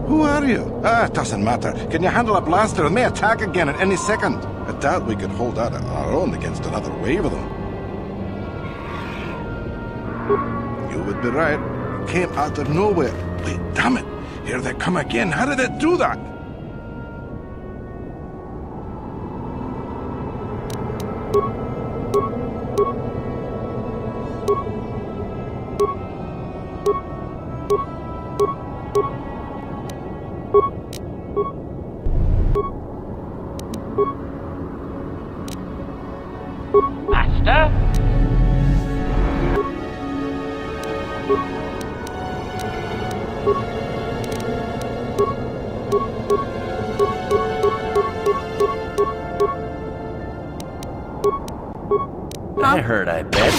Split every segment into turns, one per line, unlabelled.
Who are you? It doesn't matter. Can you handle a blaster? It may attack again at any second. I doubt we could hold out on our own against another wave of them. You would be right. It came out of nowhere. Wait, damn it. Here they come again. How did it do that?
I heard, I bet.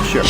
Sure.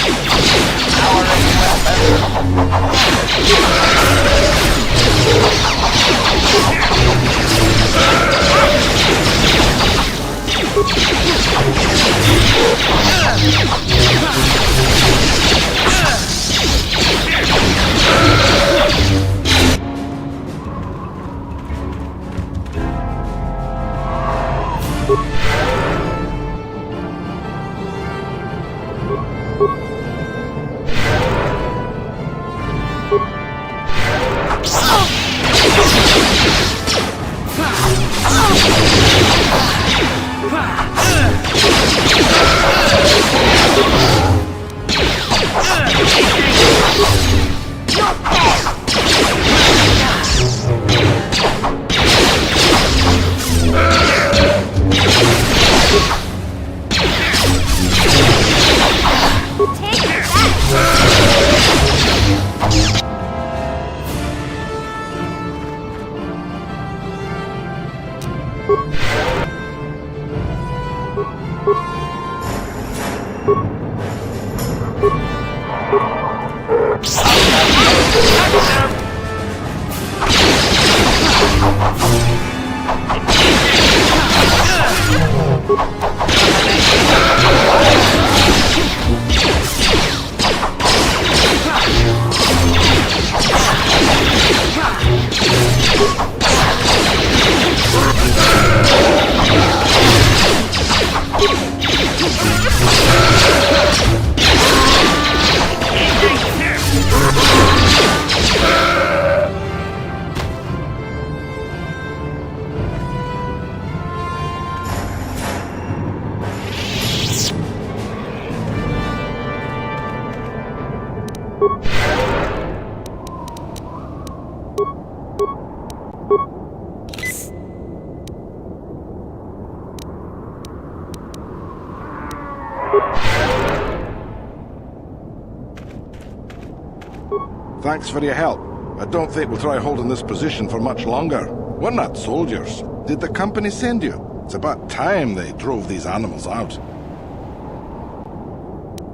Thanks for your help. I don't think we'll try holding this position for much longer. We're not soldiers. Did the company send you? It's about time they drove these animals out.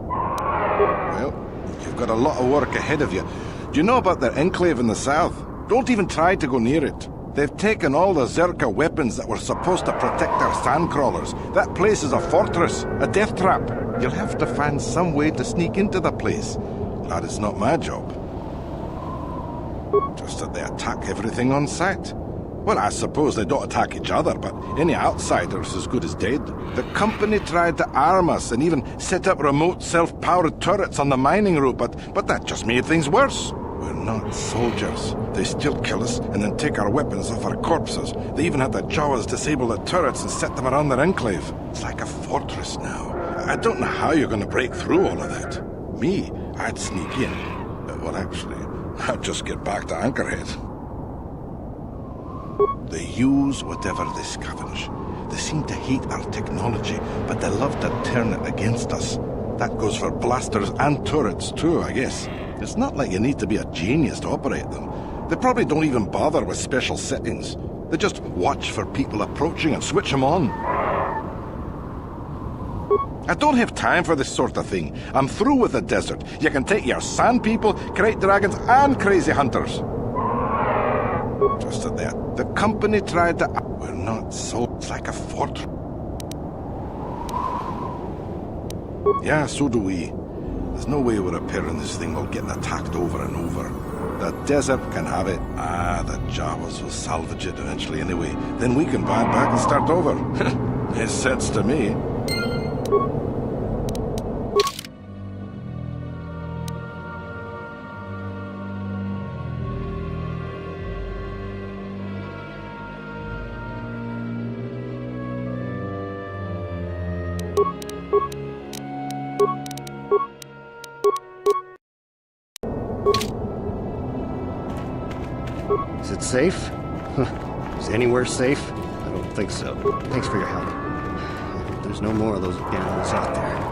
Well, you've got a lot of work ahead of you. Do you know about their enclave in the south? Don't even try to go near it. They've taken all the Zerka weapons that were supposed to protect our sandcrawlers. That place is a fortress, a death trap. You'll have to find some way to sneak into the place. Glad it's not my job. Just that they attack everything on sight. Well, I suppose they don't attack each other, but any outsider's as good as dead. The company tried to arm us and even set up remote self-powered turrets on the mining route, but that just made things worse. We're not soldiers. They still kill us and then take our weapons off our corpses. They even had the Jawas disable the turrets and set them around their enclave. It's like a fortress now. I don't know how you're going to break through all of that. Me, I'd sneak in. Well, actually, I'd just get back to Anchorhead. They use whatever they scavenge. They seem to hate our technology, but they love to turn it against us. That goes for blasters and turrets too, I guess. It's not like you need to be a genius to operate them. They probably don't even bother with special settings. They just watch for people approaching and switch them on. I don't have time for this sort of thing. I'm through with the desert. You can take your sand people, crate dragons, and crazy hunters. Just at that, the company tried to... We're not so... It's like a fortress. Yeah, so do we. There's no way we're repairing this thing while getting attacked over and over. The desert can have it. The Jawas will salvage it eventually anyway. Then we can buy it back and start over. Makes sense to me.
Is it safe? Is anywhere safe? I don't think so. Thanks for your help. There's no more of those animals out there.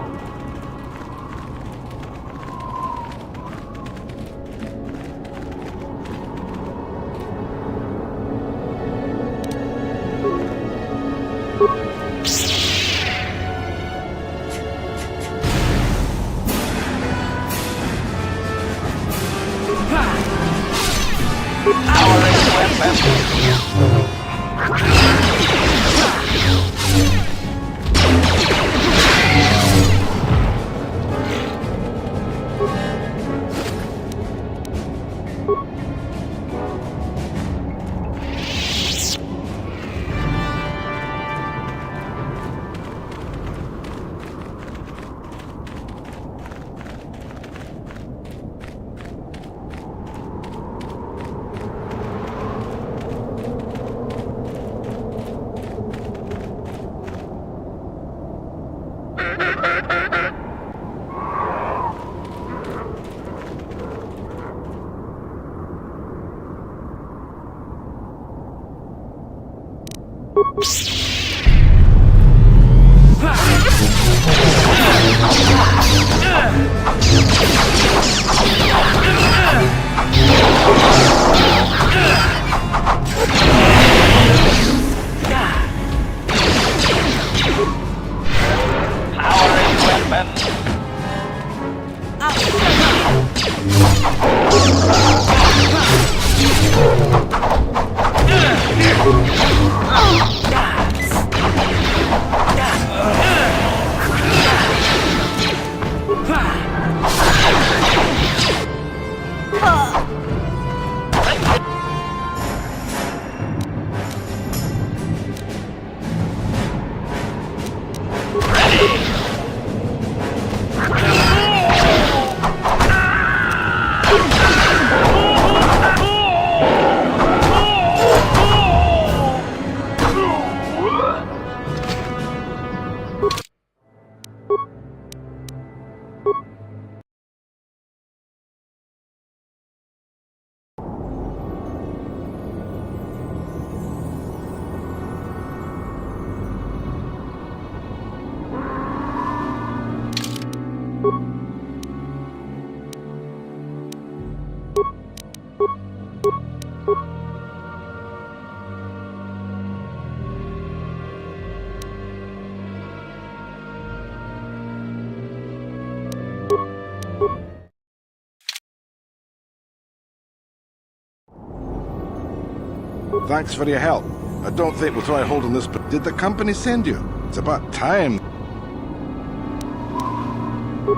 Thanks for your help. I don't think we'll try holding this, but did the company send you? It's about time.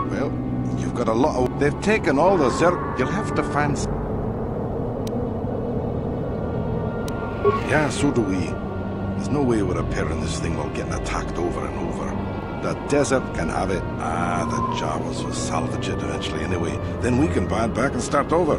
Well, you've got a lot of... They've taken all the You'll have to find... Yeah, so do we. There's no way we're repairing this thing while getting attacked over and over. The desert can have it. Ah, the Jawas will salvage it eventually anyway. Then we can buy it back and start over.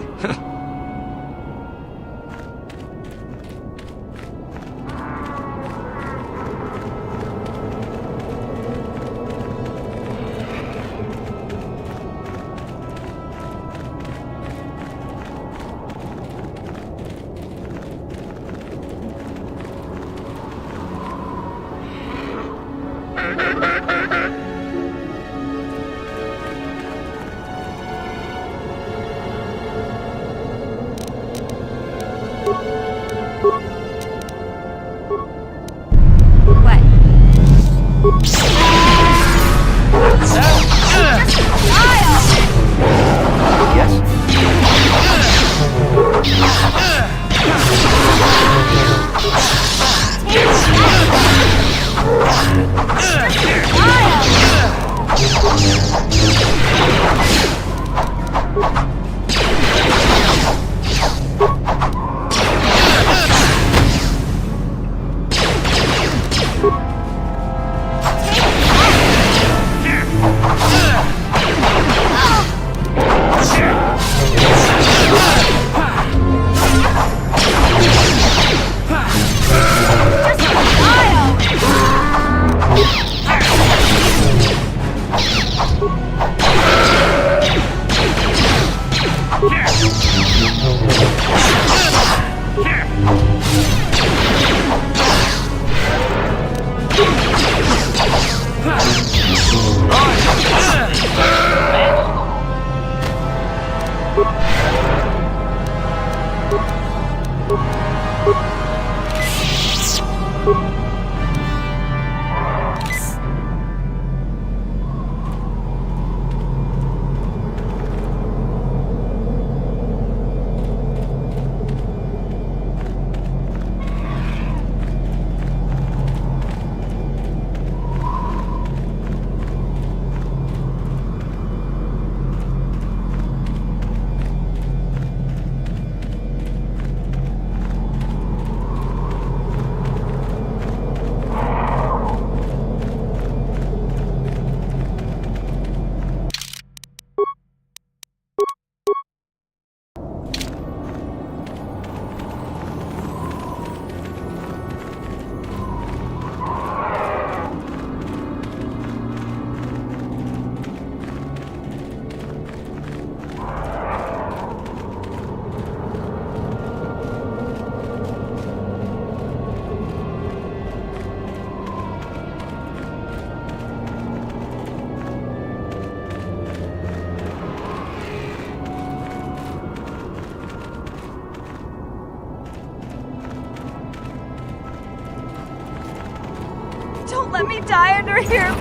Don't let me die under here.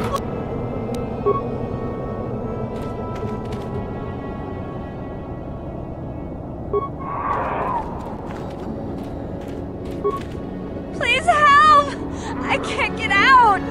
Please help! I can't get out!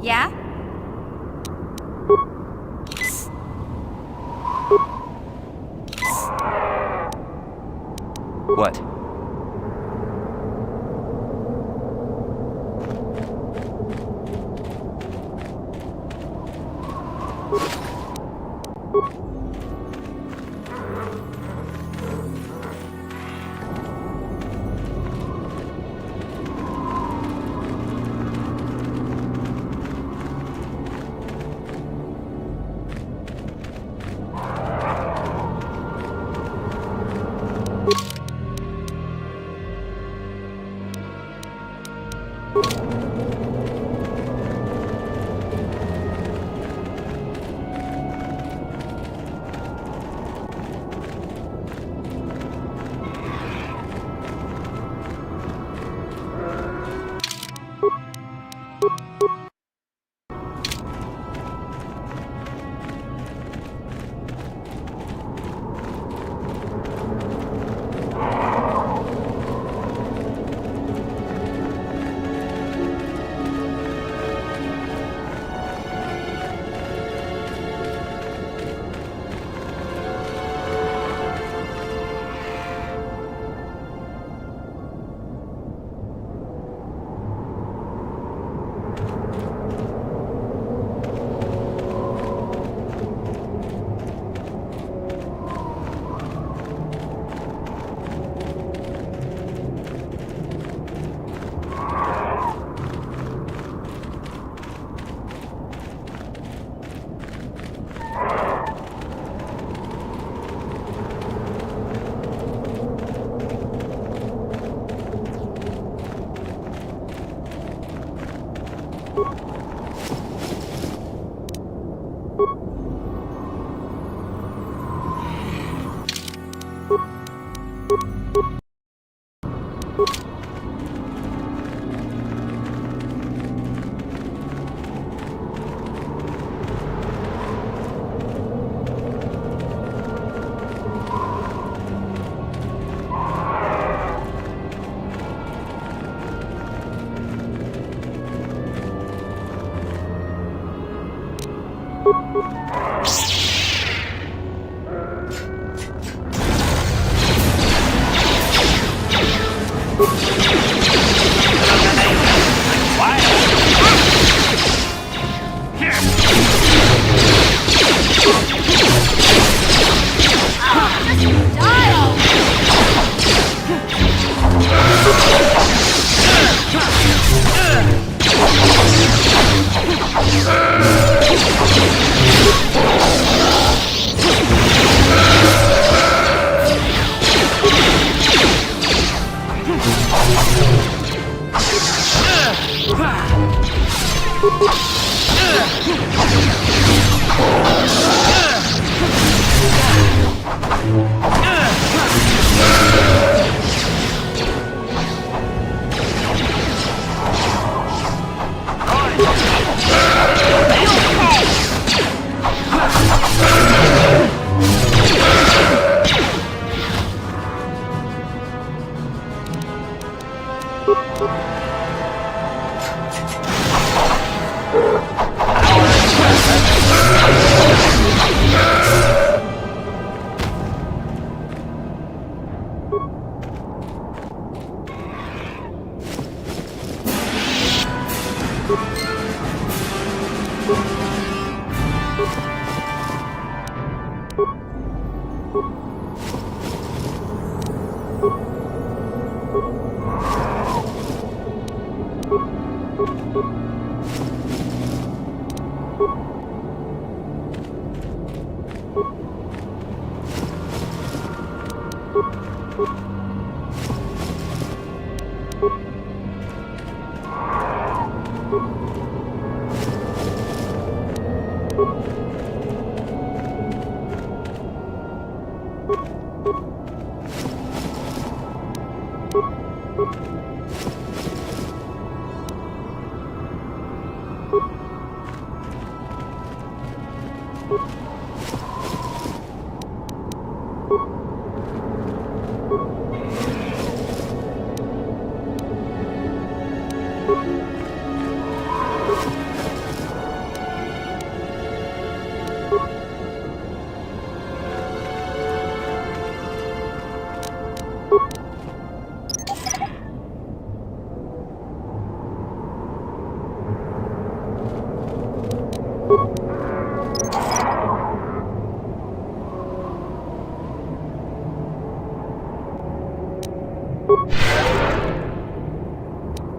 Yeah?
What?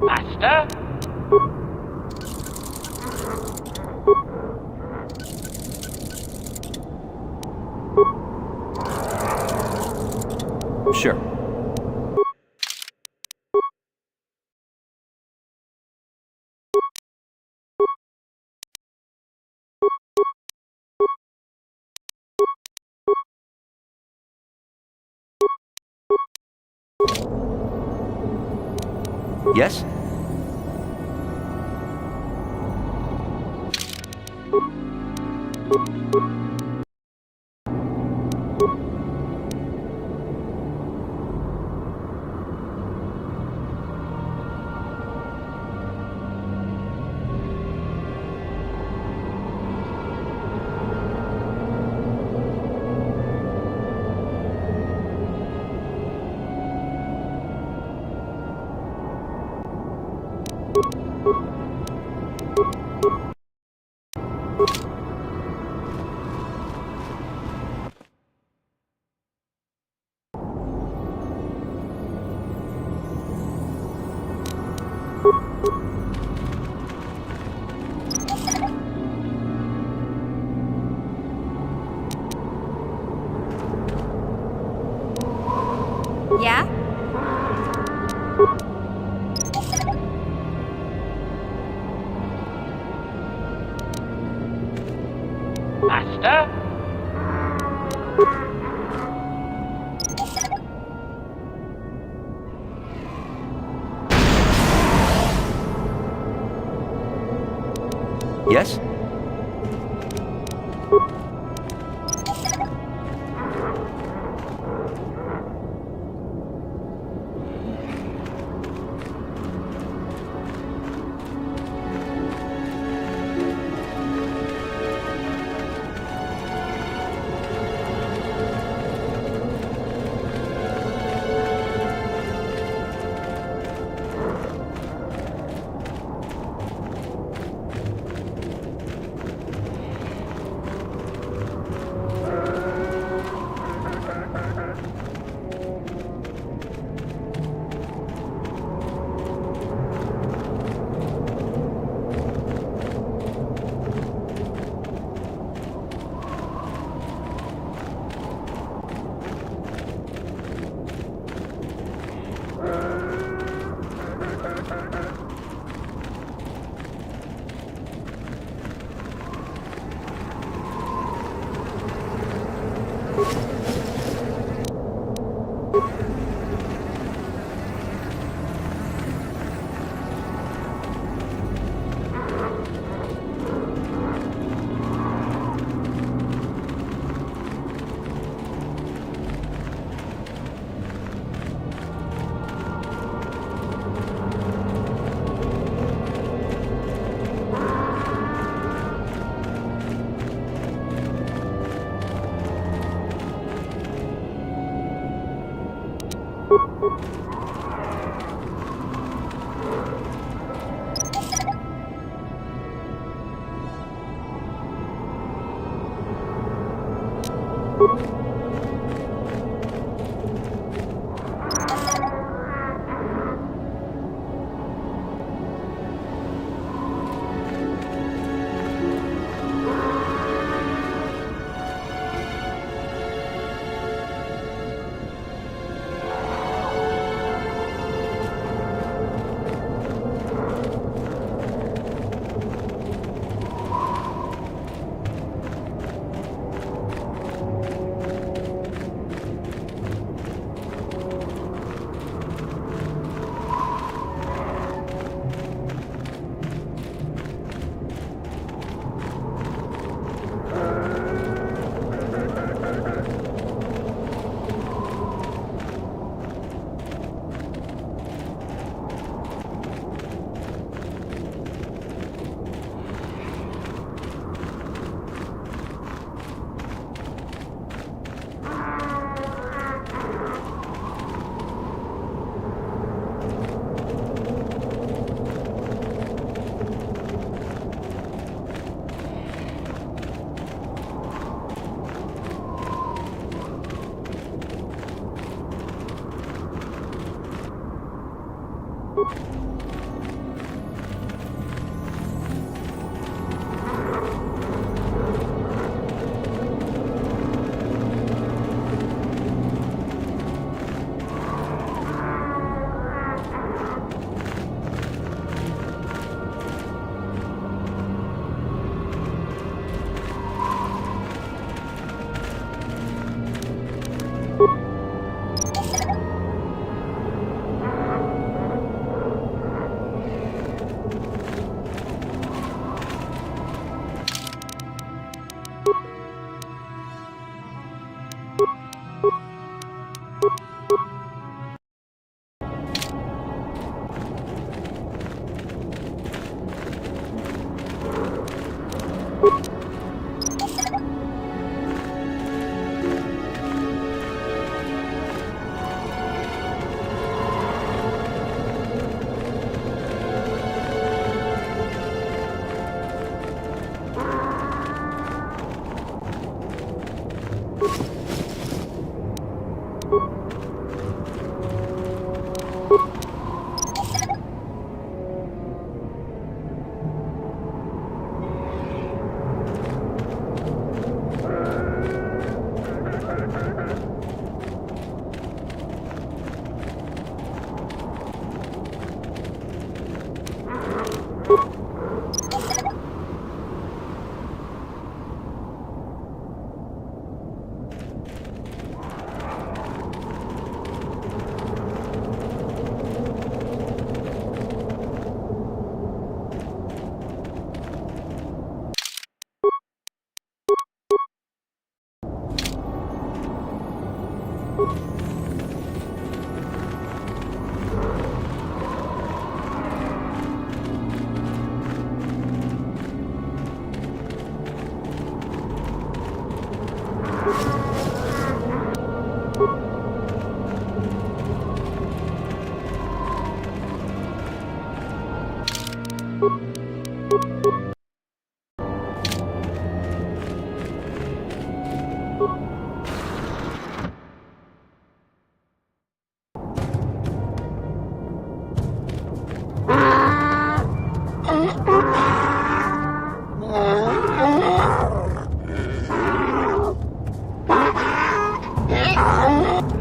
Master?
Sure. Yes?
Yeah?
Master?
Yes?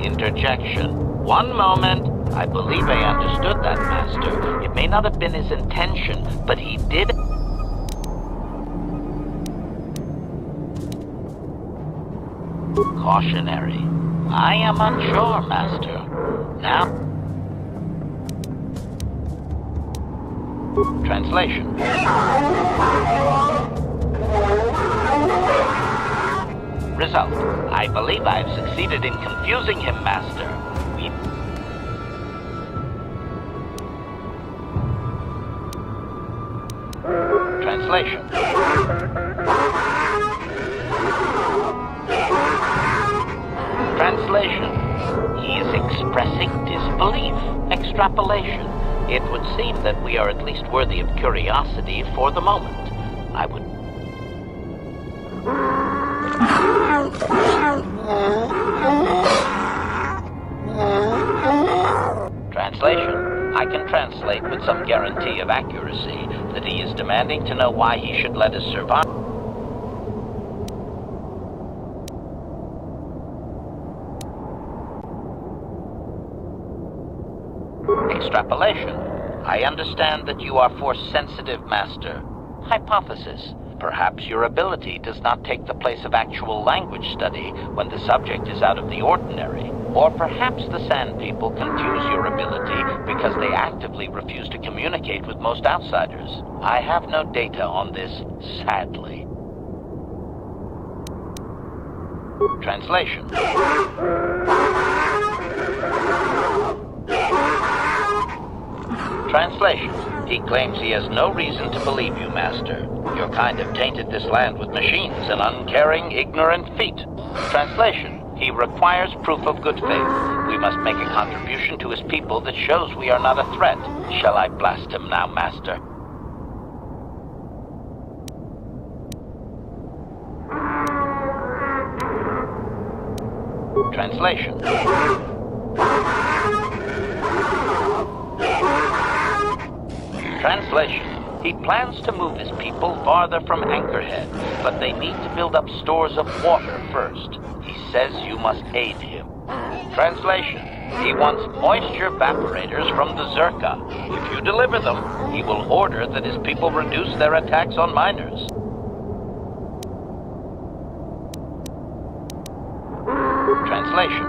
Interjection. One moment. I believe I understood that, Master. It may not have been his intention, but he did. Cautionary. I am unsure, Master. Now. Translation. Result. I believe I've succeeded in confusing him, Master. Translation. Translation. He is expressing disbelief. Extrapolation. It would seem that we are at least worthy of curiosity for the moment. I would... Translation. I can translate with some guarantee of accuracy that he is demanding to know why he should let us survive. Extrapolation. I understand that you are force-sensitive, Master. Hypothesis. Perhaps your ability does not take the place of actual language study when the subject is out of the ordinary. Or perhaps the Sand People confuse your ability because they actively refuse to communicate with most outsiders. I have no data on this, sadly. Translation. Translation. He claims he has no reason to believe you, Master. Your kind have tainted this land with machines and uncaring, ignorant feet. Translation. He requires proof of good faith. We must make a contribution to his people that shows we are not a threat. Shall I blast him now, Master? Translation. Translation. He plans to move his people farther from Anchorhead, but they need to build up stores of water first. He says you must aid him. Translation. He wants moisture evaporators from the Zerka. If you deliver them, he will order that his people reduce their attacks on miners. Translation.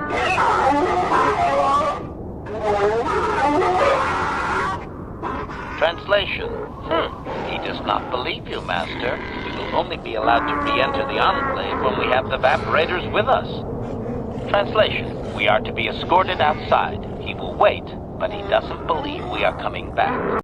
Translation. He does not believe you, Master. We will only be allowed to re-enter the Enclave when we have the evaporators with us. Translation. We are to be escorted outside. He will wait, but he doesn't believe we are coming back.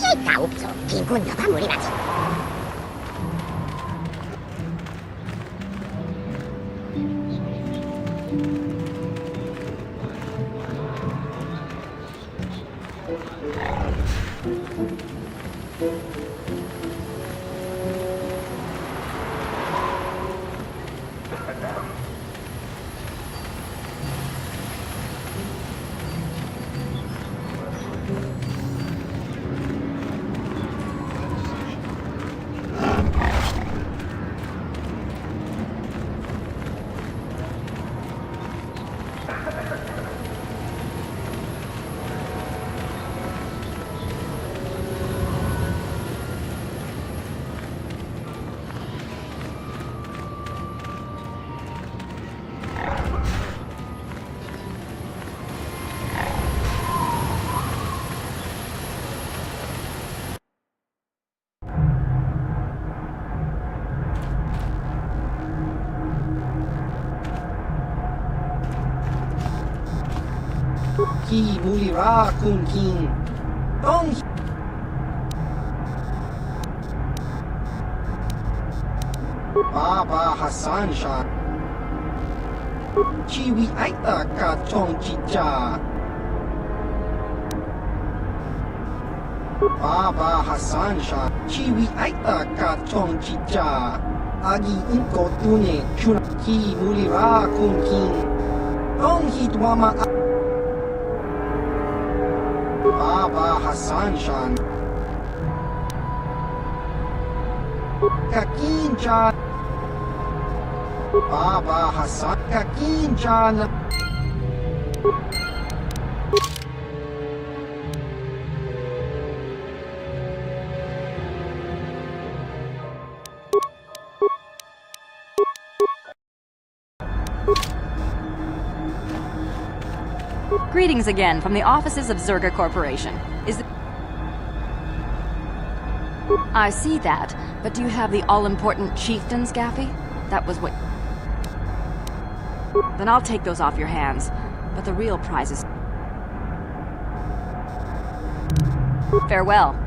피해가 없어. 빈곤 너가 무리하지.
Ki mulira kun king. Tong Baba Hassan Shah. Chiwi aita ka chong chicha. Baba Hassan Shah. Chiwi aita ka chong chicha. Agi inko tune chuna ki mulira kun king. Tong hitwama Baba Hassan Shan Kakincha Baba Hassan Kakincha
Greetings again from the offices of Zerga Corporation. I see that, but do you have the all-important chieftains, Gaffy? That was what... Then I'll take those off your hands, but the real prize is... Farewell.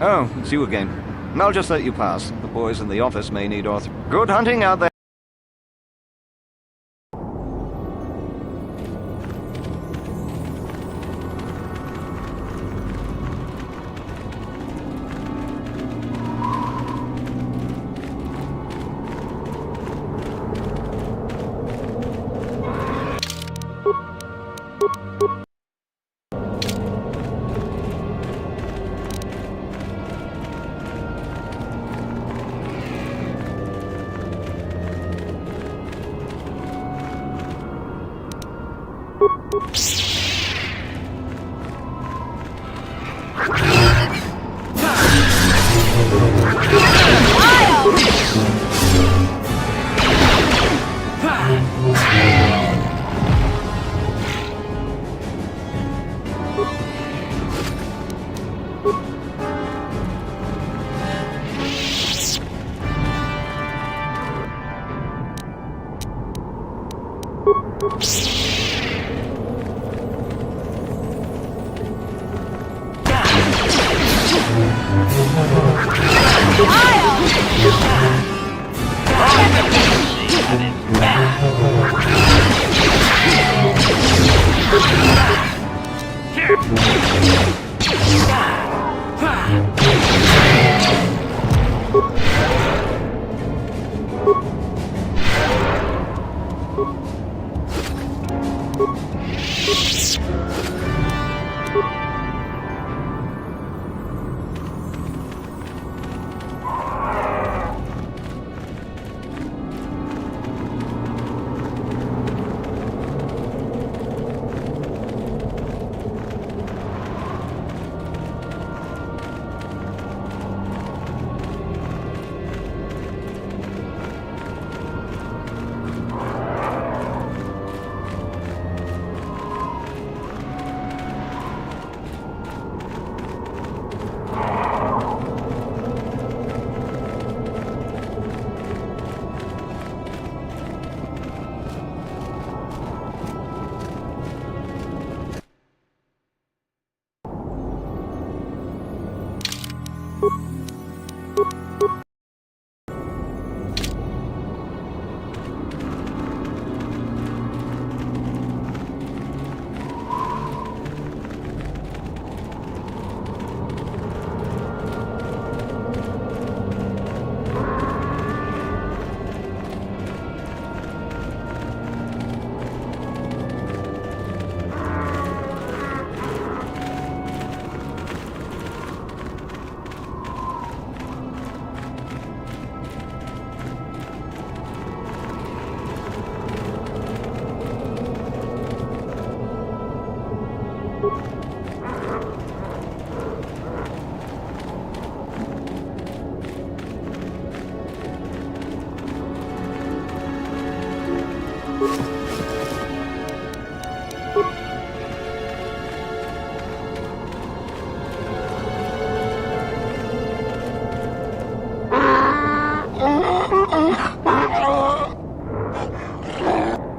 Oh, it's you again. I'll just let you pass. The boys in the office may need author. Good hunting out there.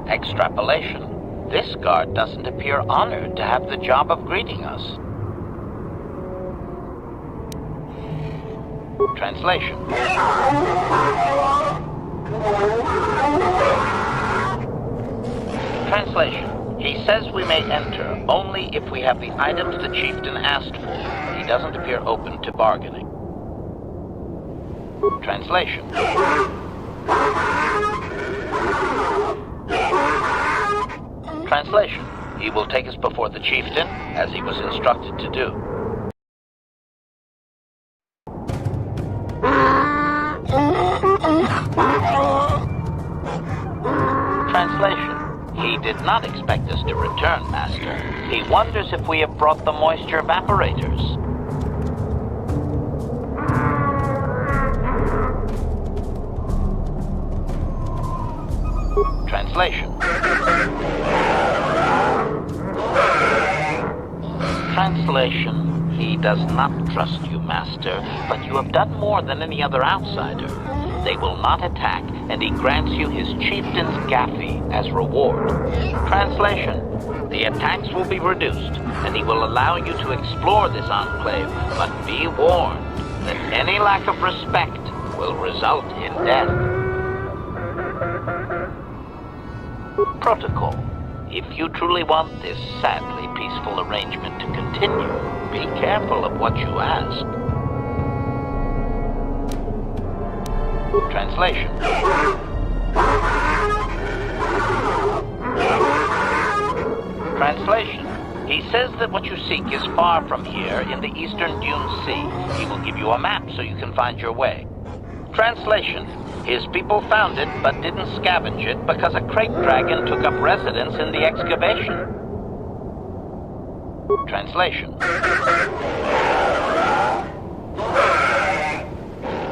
Extrapolation. This guard doesn't appear honored to have the job of greeting us. Translation. Translation. He says we may enter only if we have the items the chieftain asked for. He doesn't appear open to bargaining. Translation. Translation. He will take us before the chieftain, as he was instructed to do. Translation. He did not expect us to return, Master. He wonders if we have brought the moisture evaporators. Translation. Translation. He does not trust you, Master, but you have done more than any other outsider. They will not attack, and he grants you his chieftain's gaffy as reward. Translation. The attacks will be reduced, and he will allow you to explore this enclave, but be warned that any lack of respect will result in death. Protocol. If you truly want this sadly peaceful arrangement to continue, be careful of what you ask. Translation. Translation. He says that what you seek is far from here in the eastern Dune Sea. He will give you a map so you can find your way. Translation. His people found it, but didn't scavenge it because a crate dragon took up residence in the excavation. Translation.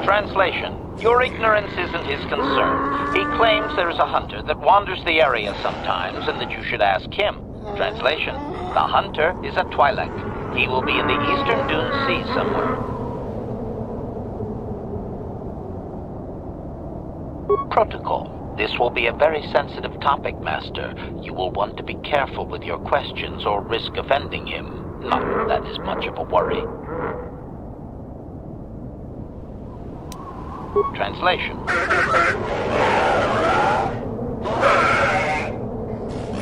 Translation. Your ignorance isn't his concern. He claims there is a hunter that wanders the area sometimes and that you should ask him. Translation: the hunter is a Twi'lek. He will be in the eastern Dune Sea somewhere. Protocol. This will be a very sensitive topic, Master. You will want to be careful with your questions or risk offending him. Not that that is much of a worry. Translation.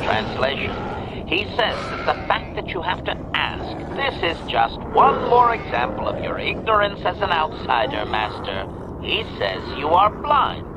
Translation. He says that the fact that you have to ask, this is just one more example of your ignorance as an outsider, Master. He says you are blind.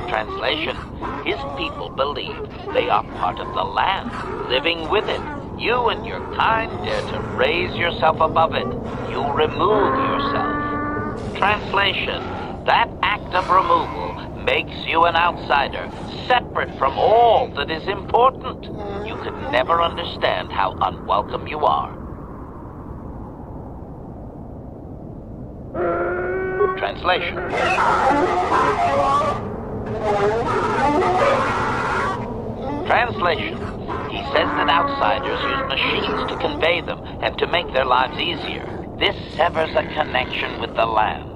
Translation. His people believe they are part of the land, living with it. You and your kind dare to raise yourself above it. You remove yourself. Translation. That act of removal makes you an outsider, separate from all that is important. You could never understand how unwelcome you are. Translation. Translation. He says that outsiders use machines to convey them and to make their lives easier. This severs a connection with the land.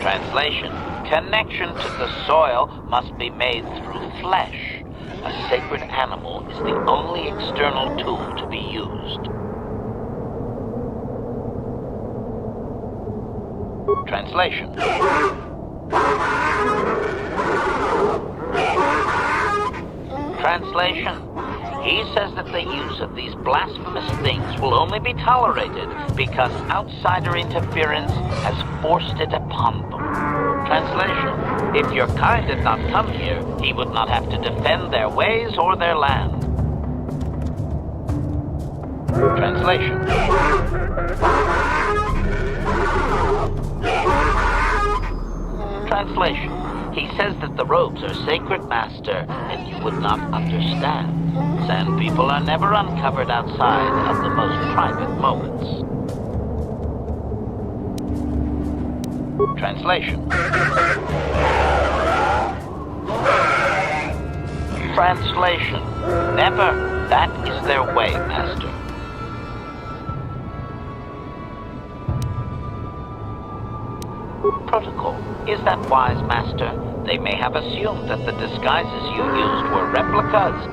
Translation. Connection to the soil must be made through flesh. A sacred animal is the only external tool to be used. Translation. Translation. He says that the use of these blasphemous things will only be tolerated because outsider interference has forced it upon them. Translation. If your kind had not come here, he would not have to defend their ways or their land. Translation. Translation. He says that the robes are sacred, Master, and you would not understand. Sand people are never uncovered outside of the most private moments. Translation. Translation. Never. That is their way, Master. Protocol. Is that wise, Master? They may have assumed that the disguises you used were replicas.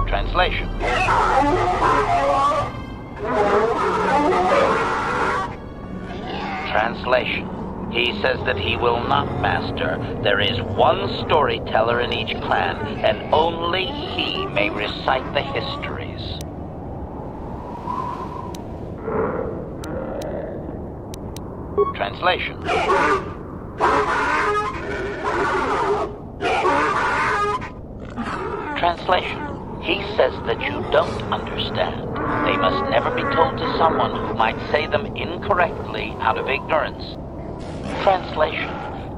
Translation. Translation. He says that he will not, Master. There is one storyteller in each clan, and only he may recite the histories. Translation. Translation. He says that you don't understand. They must never be told to someone who might say them incorrectly out of ignorance. Translation.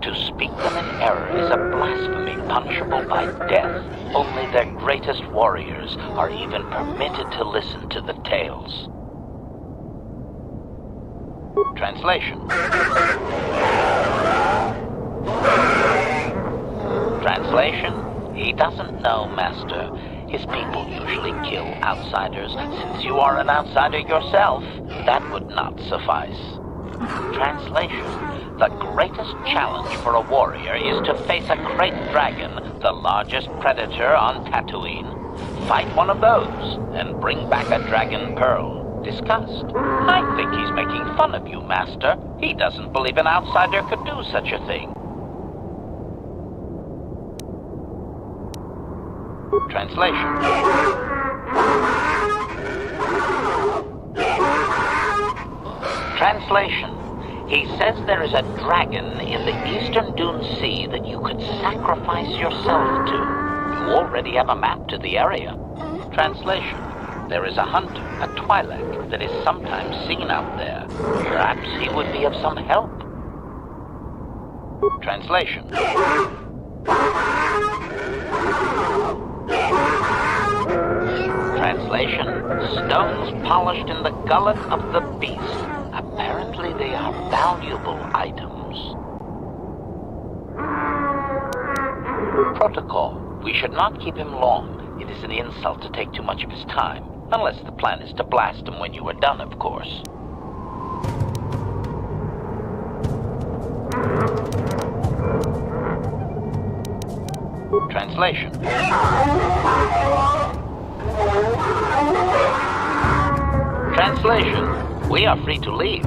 To speak them in error is a blasphemy punishable by death. Only their greatest warriors are even permitted to listen to the tales. Translation. Translation. He doesn't know, Master. His people usually kill outsiders. Since you are an outsider yourself, that would not suffice. Translation. The greatest challenge for a warrior is to face a great dragon, the largest predator on Tatooine. Fight one of those, and bring back a dragon pearl. Discussed. I think he's making fun of you, Master. He doesn't believe an outsider could do such a thing. Translation. Translation. He says there is a dragon in the eastern Dune Sea that you could sacrifice yourself to. You already have a map to the area. Translation. There is a hunter, a Twi'lek, that is sometimes seen out there. Perhaps he would be of some help. Translation. Translation. Translation: stones polished in the gullet of the beast. Apparently they are valuable items. Protocol: we should not keep him long. It is an insult to take too much of his time. Unless the plan is to blast him when you are done, of course. Translation. Translation. We are free to leave.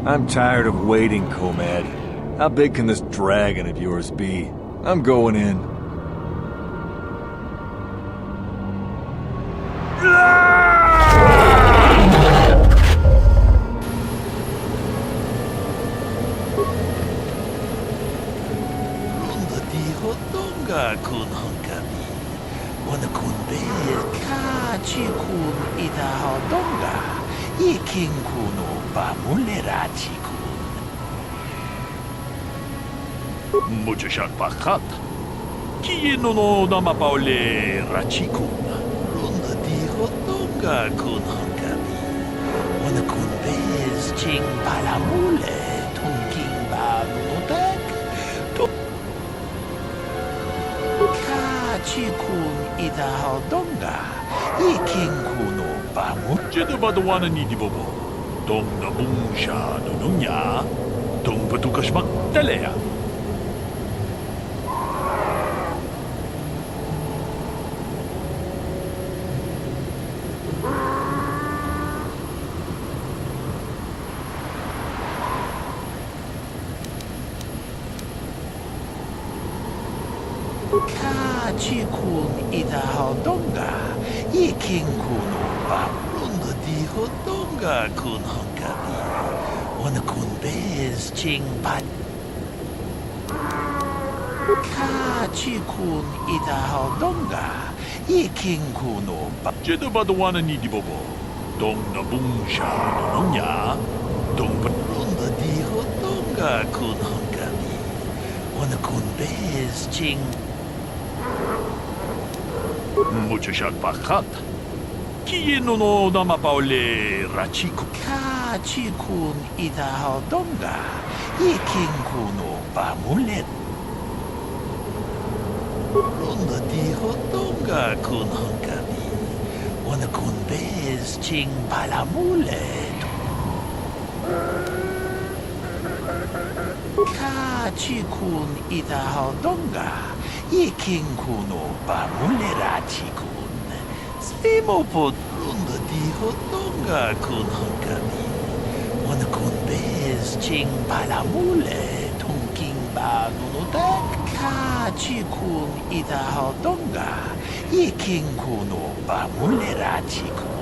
I'm tired of waiting, Comad. How big can this dragon of yours be? I'm going in.
Mucho shakpakat. Kieno no namapaule rachikun. Runda di hotonga kun hankami. Wana kun bez ching palamule. Tungking ba notek. Kachikun ida hodonga. Iking kuno bamu. Jedabadwana ni dibobo. Dong na bungsha no nungya. Dong patukashmak talea. Kachikun ida hodonga. Iking kuno bamu di hodonga kun hankami. Wana kun bez ching pat. Kachikun ida hodonga. Iking kuno ba. Jedabadwana ni dibobo. Dong na bungsha no nungya. Dong patrunda di hodonga kun hankami. Wana kun bez ching. Mucho shakpakat. Kieno no namapaule rachiku. Kachikun ida hodonga. Iking kuno bamulet. Runda di hodonga kun hankami. Wana kun bez ching palamulet. Kachikun ida hodonga. Iking kuno bamulera chikun. Spimopod runda di hodonga kun hankami. Wana kun bez ching palamule. Tungking ba nunotek. Kachikun ida hodonga. Iking kuno bamulera chikun.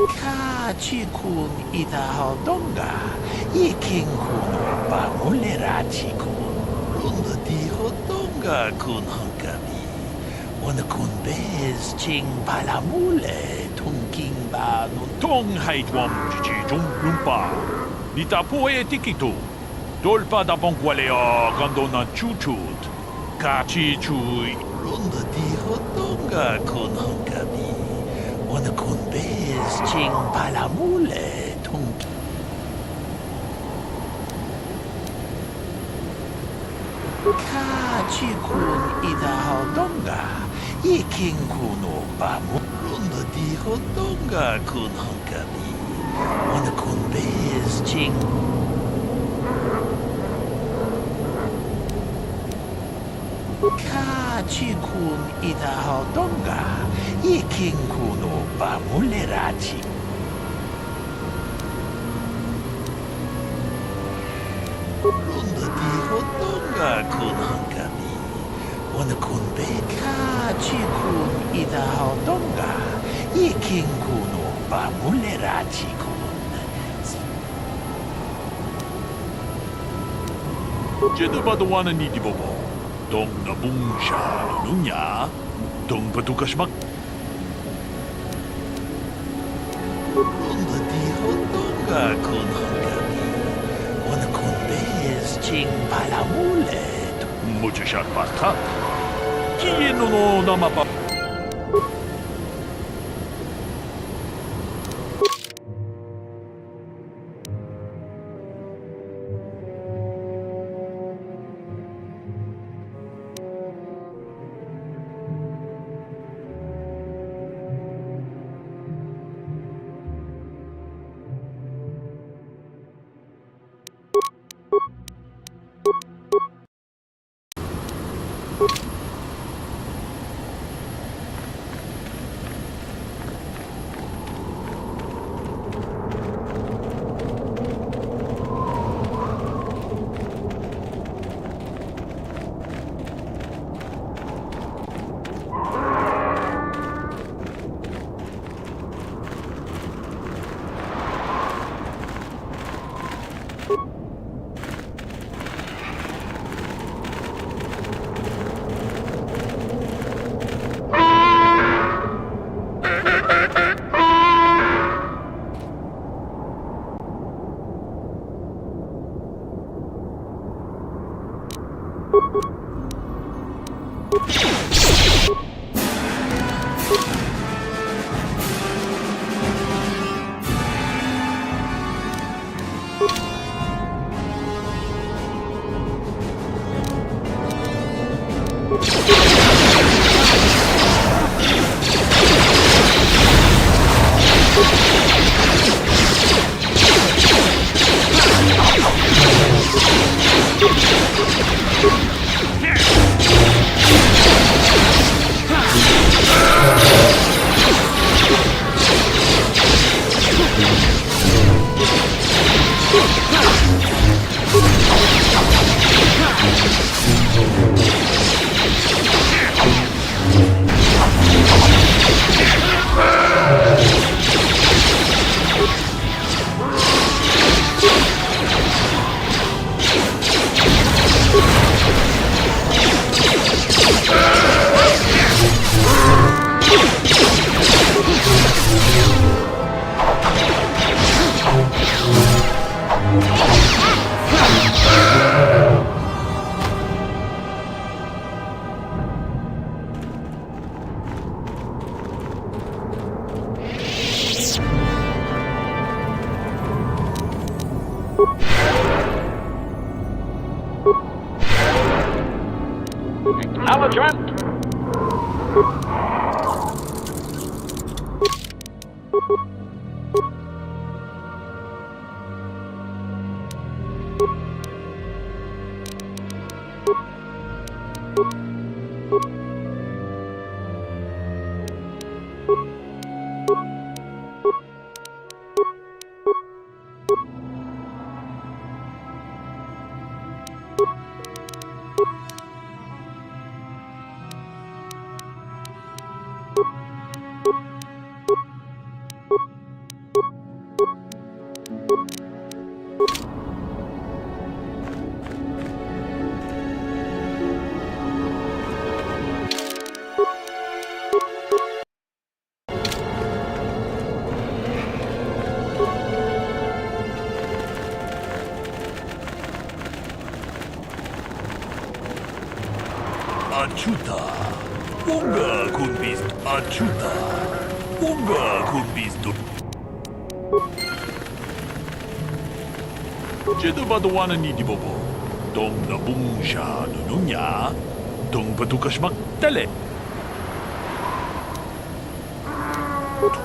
Kachikun itahaldonga, ikinkun pamuleratikun, runda dihodonga kun hankami, wanakun bez ching palamule, tungking ba nun tong haitwam chichijum lumpa, nitapoe tikitu, dolpa da bonkwaleo gandona chuchut, kachichui, runda dihodonga kun hankami, wanakun bez ching palamule, tungking. Kachikun idahaldonga, ikinkunu bamu, runda dihodonga kun hankami, wanakun bez ching. Kachikun idahaldonga, ikinkunu bamulerachi. Runda dihodonga kun hankami, wanakun be kachikun idahaldonga, ikinkunu bamulerachi kun. Jedabadawana nidibobo. Dong na bungsha nunya, dong patukasmak. Runda dihodonga kun hankami, wanakun bez ching palamule. Muchashak patat, kieno no namapa.
Acknowledgement.
Achuta. Unga kunbis achuta. Unga kunbis do. Jedu baduana ni di bobo. Dong na bungsha nunya. Dong patukashmak tele.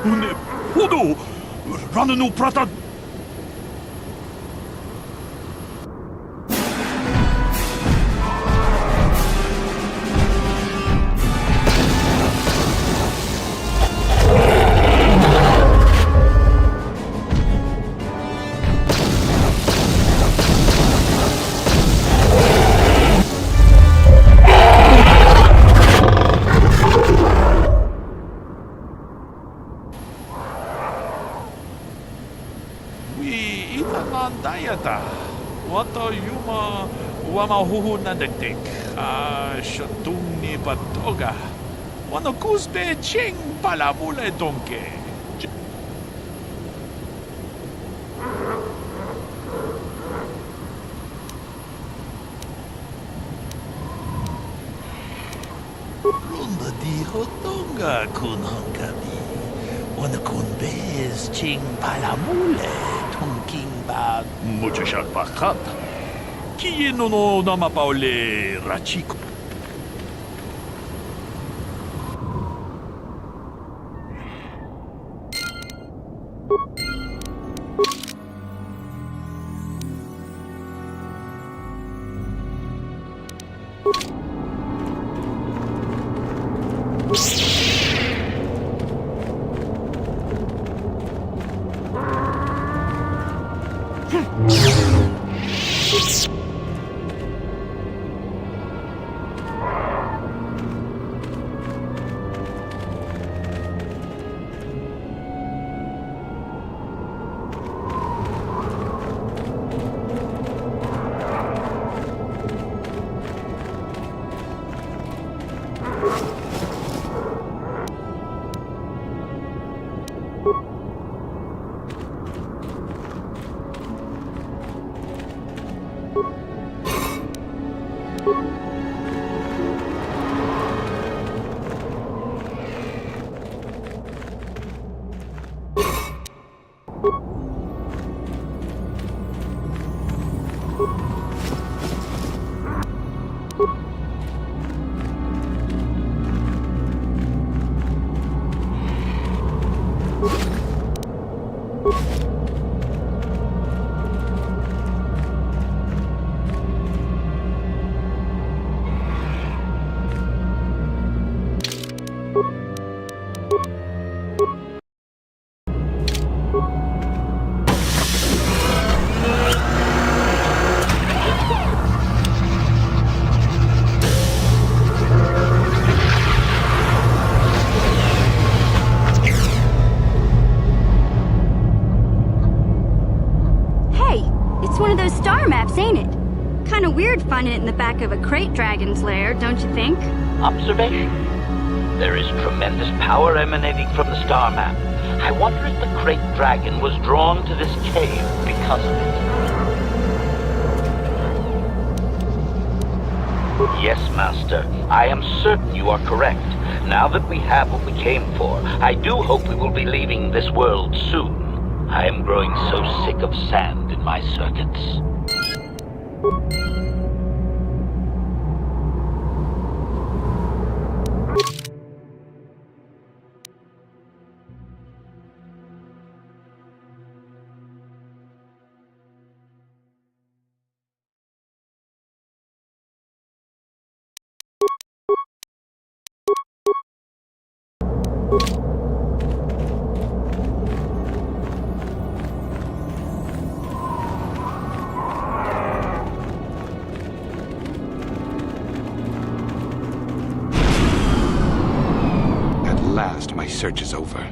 Tune hodo. Rananu prata. Wato yuma wamahuhu na dektek. Shatungni patoga. Wano kuspe ching palamule donke. Runda di hotonga kunhangabi. Wano kunbes ching palamule. Mucho shalpakat. ¿Quién no nama paule rachico?
Ain't it? Kinda weird finding it in the back of a crate dragon's lair, don't you think?
Observation. There is tremendous power emanating from the star map. I wonder if the crate dragon was drawn to this cave because of it. Yes, Master. I am certain you are correct. Now that we have what we came for, I do hope we will be leaving this world soon. I am growing so sick of sand in my circuits.
My search is over.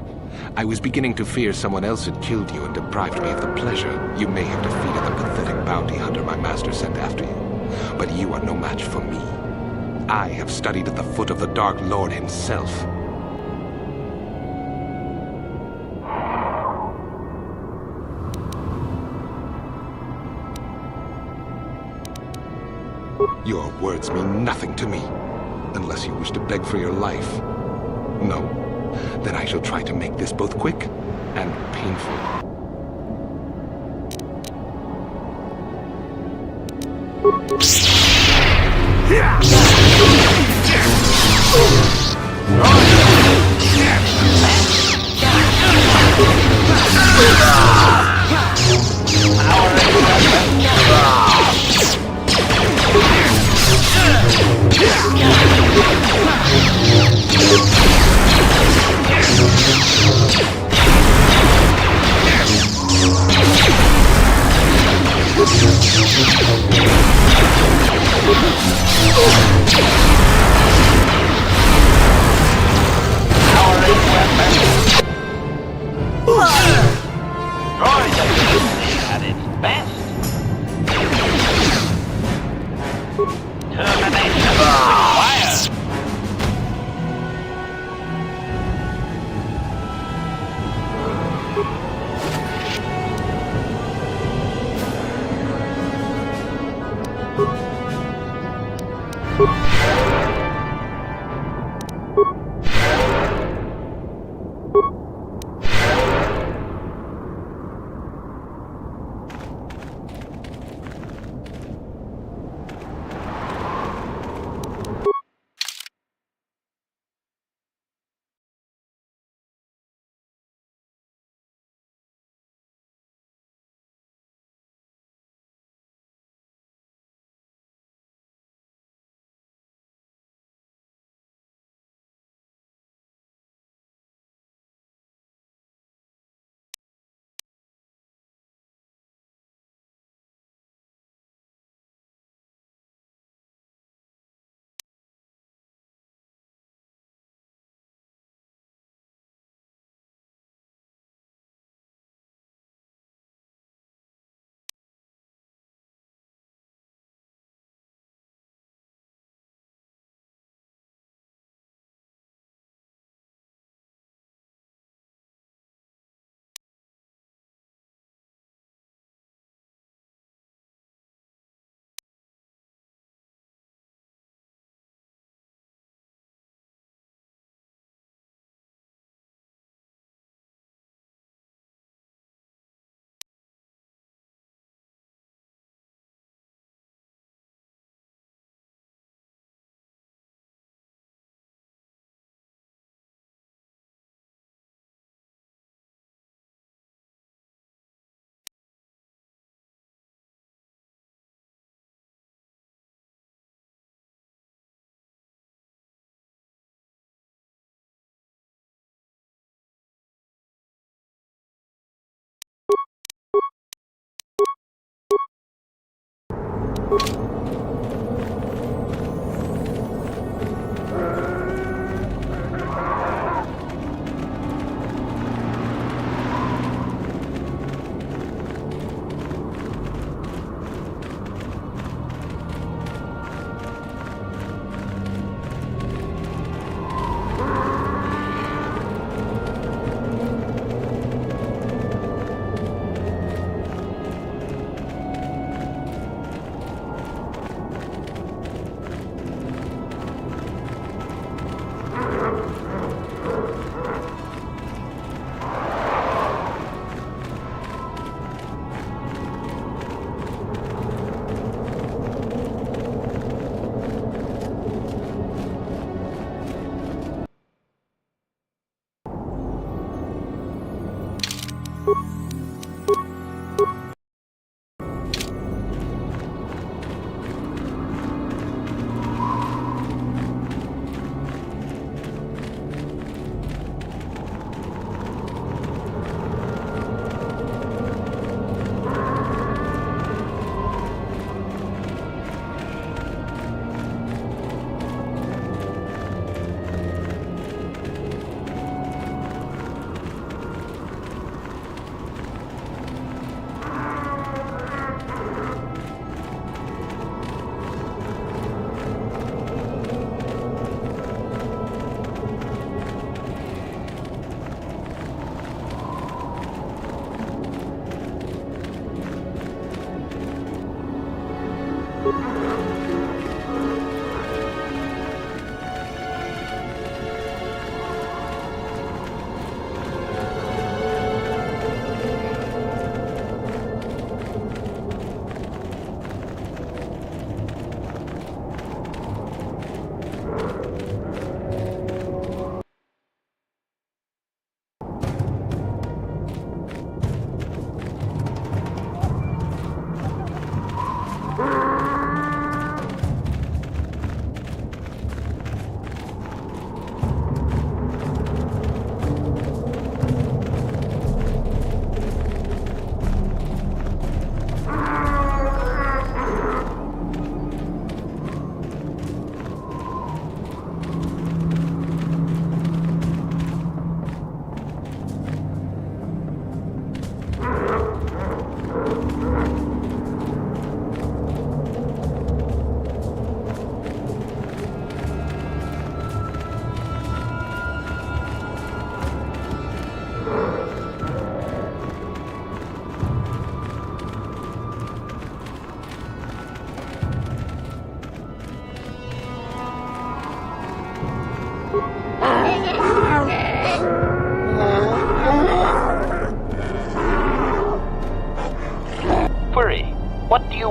I was beginning to fear someone else had killed you and deprived me of the pleasure you may have defeated the pathetic bounty hunter my master sent after you. But you are no match for me. I have studied at the foot of the Dark Lord himself. Your words mean nothing to me. unless you wish to beg for your life. No? Then I shall try to make this both quick and painful.
At its best. Termination required.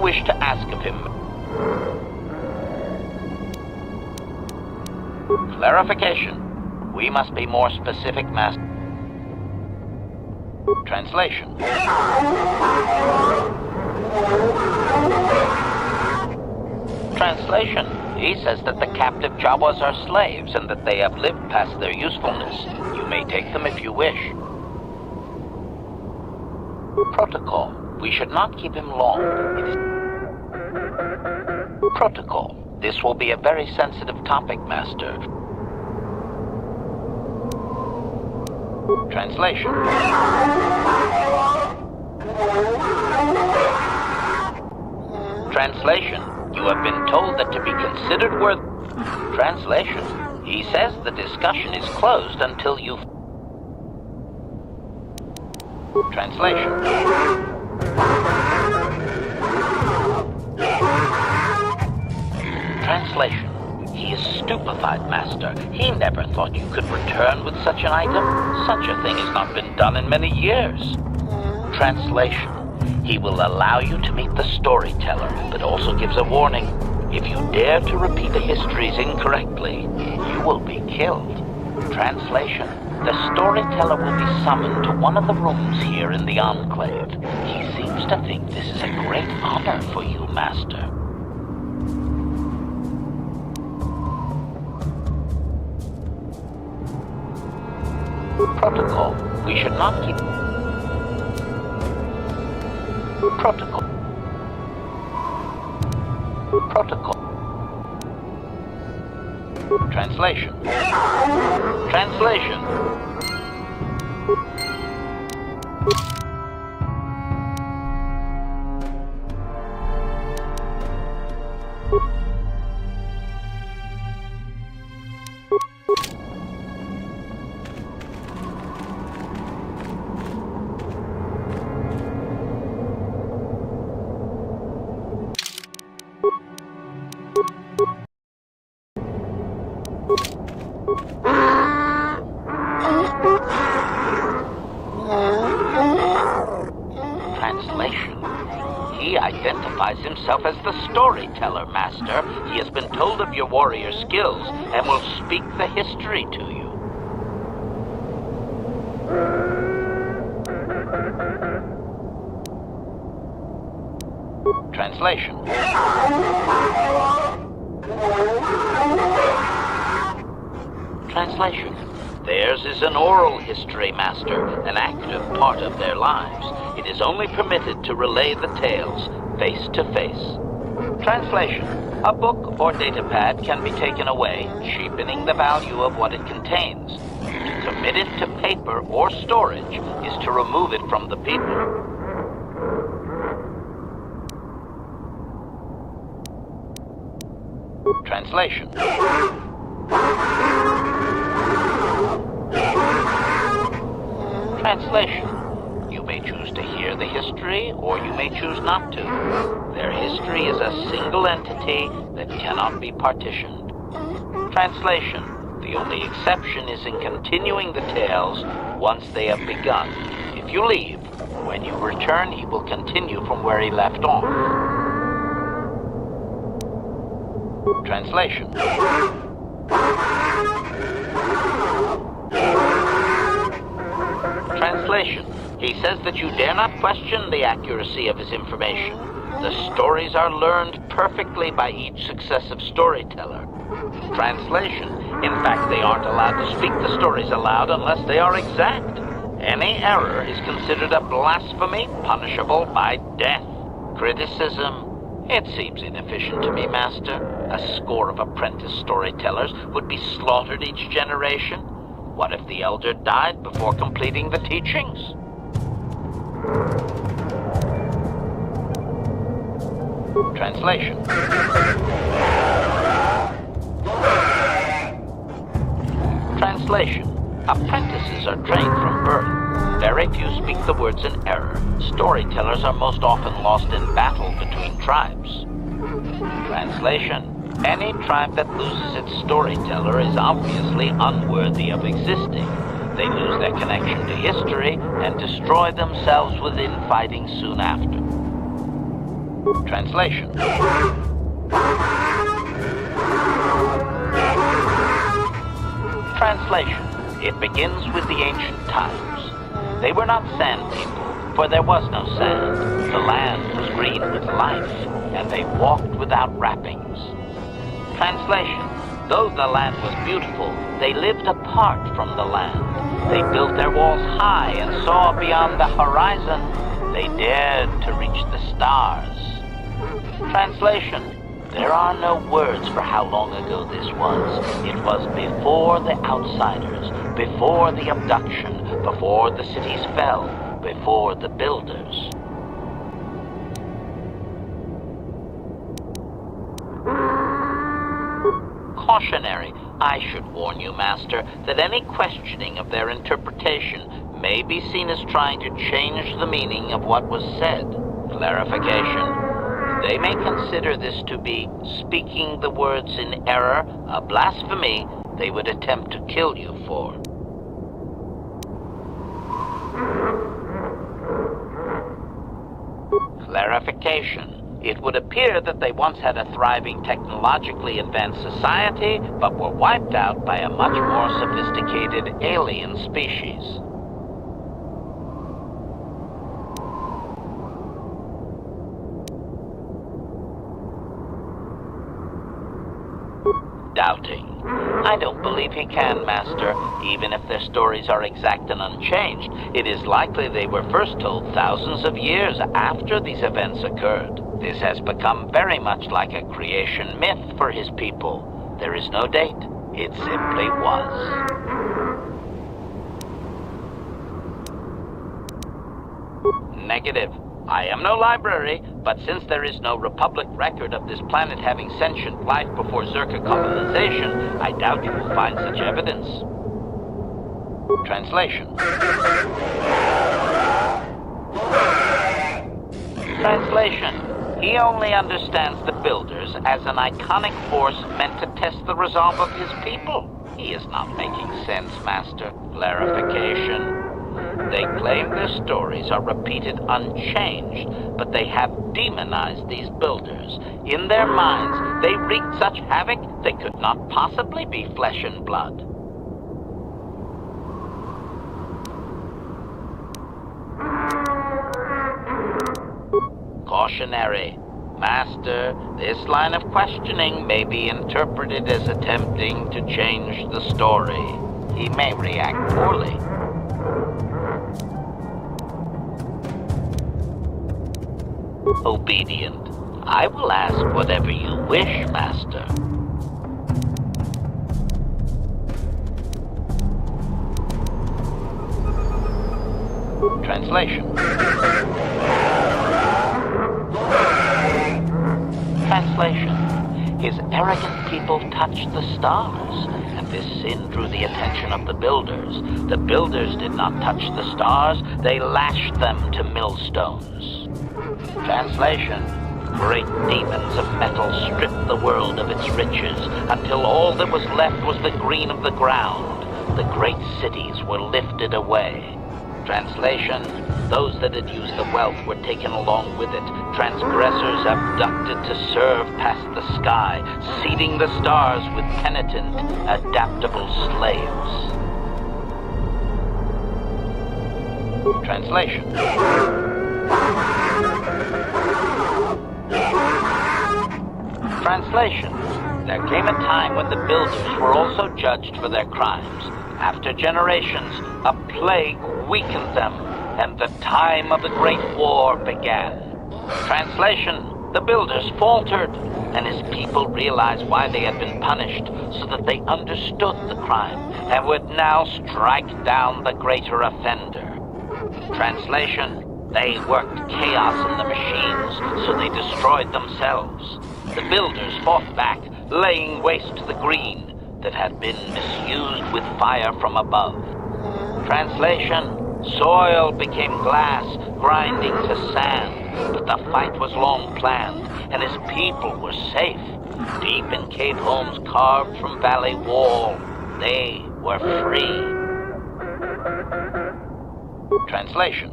wish to ask of him? Clarification. We must be more specific, Master. Translation. Translation. He says that the captive Jawas are slaves and that they have lived past their usefulness. You may take them if you wish. Protocol. We should not keep him long. It is... Protocol. This will be a very sensitive topic, Master. Translation. Translation. You have been told that to be considered worth... Translation. He says the discussion is closed until you've... Translation. Translation. He is stupefied, Master. He never thought you could return with such an item. Such a thing has not been done in many years. Translation. He will allow you to meet the storyteller, but also gives a warning. If you dare to repeat the histories incorrectly, you will be killed. Translation. The storyteller will be summoned to one of the rooms here in the Enclave. He seems to think this is a great honor for you, Master. Protocol. We should not keep... Protocol. Protocol. Translation. Translation. Himself as the storyteller, Master. He has been told of your warrior skills and will speak the history to you. Translation. Translation. Theirs is an oral history, Master, an active part of their lives. It is only permitted to relay the tales face to face. Translation. A book or datapad can be taken away, cheapening the value of what it contains. To commit it to paper or storage is to remove it from the people. Translation. Translation. You may choose to hear the history, or you may choose not to. Their history is a single entity that cannot be partitioned. Translation. The only exception is in continuing the tales once they have begun. If you leave, when you return, he will continue from where he left off. Translation. Translation. He says that you dare not question the accuracy of his information. The stories are learned perfectly by each successive storyteller. Translation. In fact, they aren't allowed to speak the stories aloud unless they are exact. Any error is considered a blasphemy punishable by death. Criticism. It seems inefficient to me, Master. A score of apprentice storytellers would be slaughtered each generation. What if the elder died before completing the teachings? Translation. Translation. Apprentices are trained from birth. Very few speak the words in error. Storytellers are most often lost in battle between tribes. Translation. Any tribe that loses its storyteller is obviously unworthy of existing. They lose their connection to history and destroy themselves with infighting soon after. Translation. Translation. It begins with the ancient times. They were not sand people, for there was no sand. The land was green with life, and they walked without wrappings. Translation. Though the land was beautiful, they lived apart from the land. They built their walls high and saw beyond the horizon. They dared to reach the stars. Translation. There are no words for how long ago this was. It was before the outsiders, before the abduction, before the cities fell, before the builders. Cautionary. I should warn you, Master, that any questioning of their interpretation may be seen as trying to change the meaning of what was said. Clarification. They may consider this to be speaking the words in error, a blasphemy they would attempt to kill you for. Clarification. It would appear that they once had a thriving, technologically advanced society, but were wiped out by a much more sophisticated alien species. Doubting. I don't believe he can, Master. Even if their stories are exact and unchanged, it is likely they were first told thousands of years after these events occurred. This has become very much like a creation myth for his people. There is no date. It simply was. Negative. I am no library, but since there is no Republic record of this planet having sentient life before Zerka colonization, I doubt you will find such evidence. Translation. Translation. He only understands the builders as an iconic force meant to test the resolve of his people. He is not making sense, Master. Clarification. They claim their stories are repeated unchanged, but they have demonized these builders. In their minds, they wreaked such havoc they could not possibly be flesh and blood. Cautionary. Master, this line of questioning may be interpreted as attempting to change the story. He may react poorly. Obedient. I will ask whatever you wish, Master. Translation. Translation. His arrogant people touched the stars, and this sin drew the attention of the builders. The builders did not touch the stars, they lashed them to millstones. Translation. Great demons of metal stripped the world of its riches until all that was left was the green of the ground. The great cities were lifted away. Translation. Those that had used the wealth were taken along with it. Transgressors abducted to serve past the sky, seeding the stars with penitent, adaptable slaves. Translation. Translation. There came a time when the builders were also judged for their crimes. After generations, a plague weakened them, and the time of the Great War began. Translation. The builders faltered, and his people realized why they had been punished, so that they understood the crime, and would now strike down the greater offender. Translation. They worked chaos in the machines, so they destroyed themselves. The builders fought back, laying waste to the green that had been misused with fire from above. Translation. Soil became glass, grinding to sand, but the fight was long planned, and his people were safe. Deep in cave homes carved from valley wall, they were free. Translation.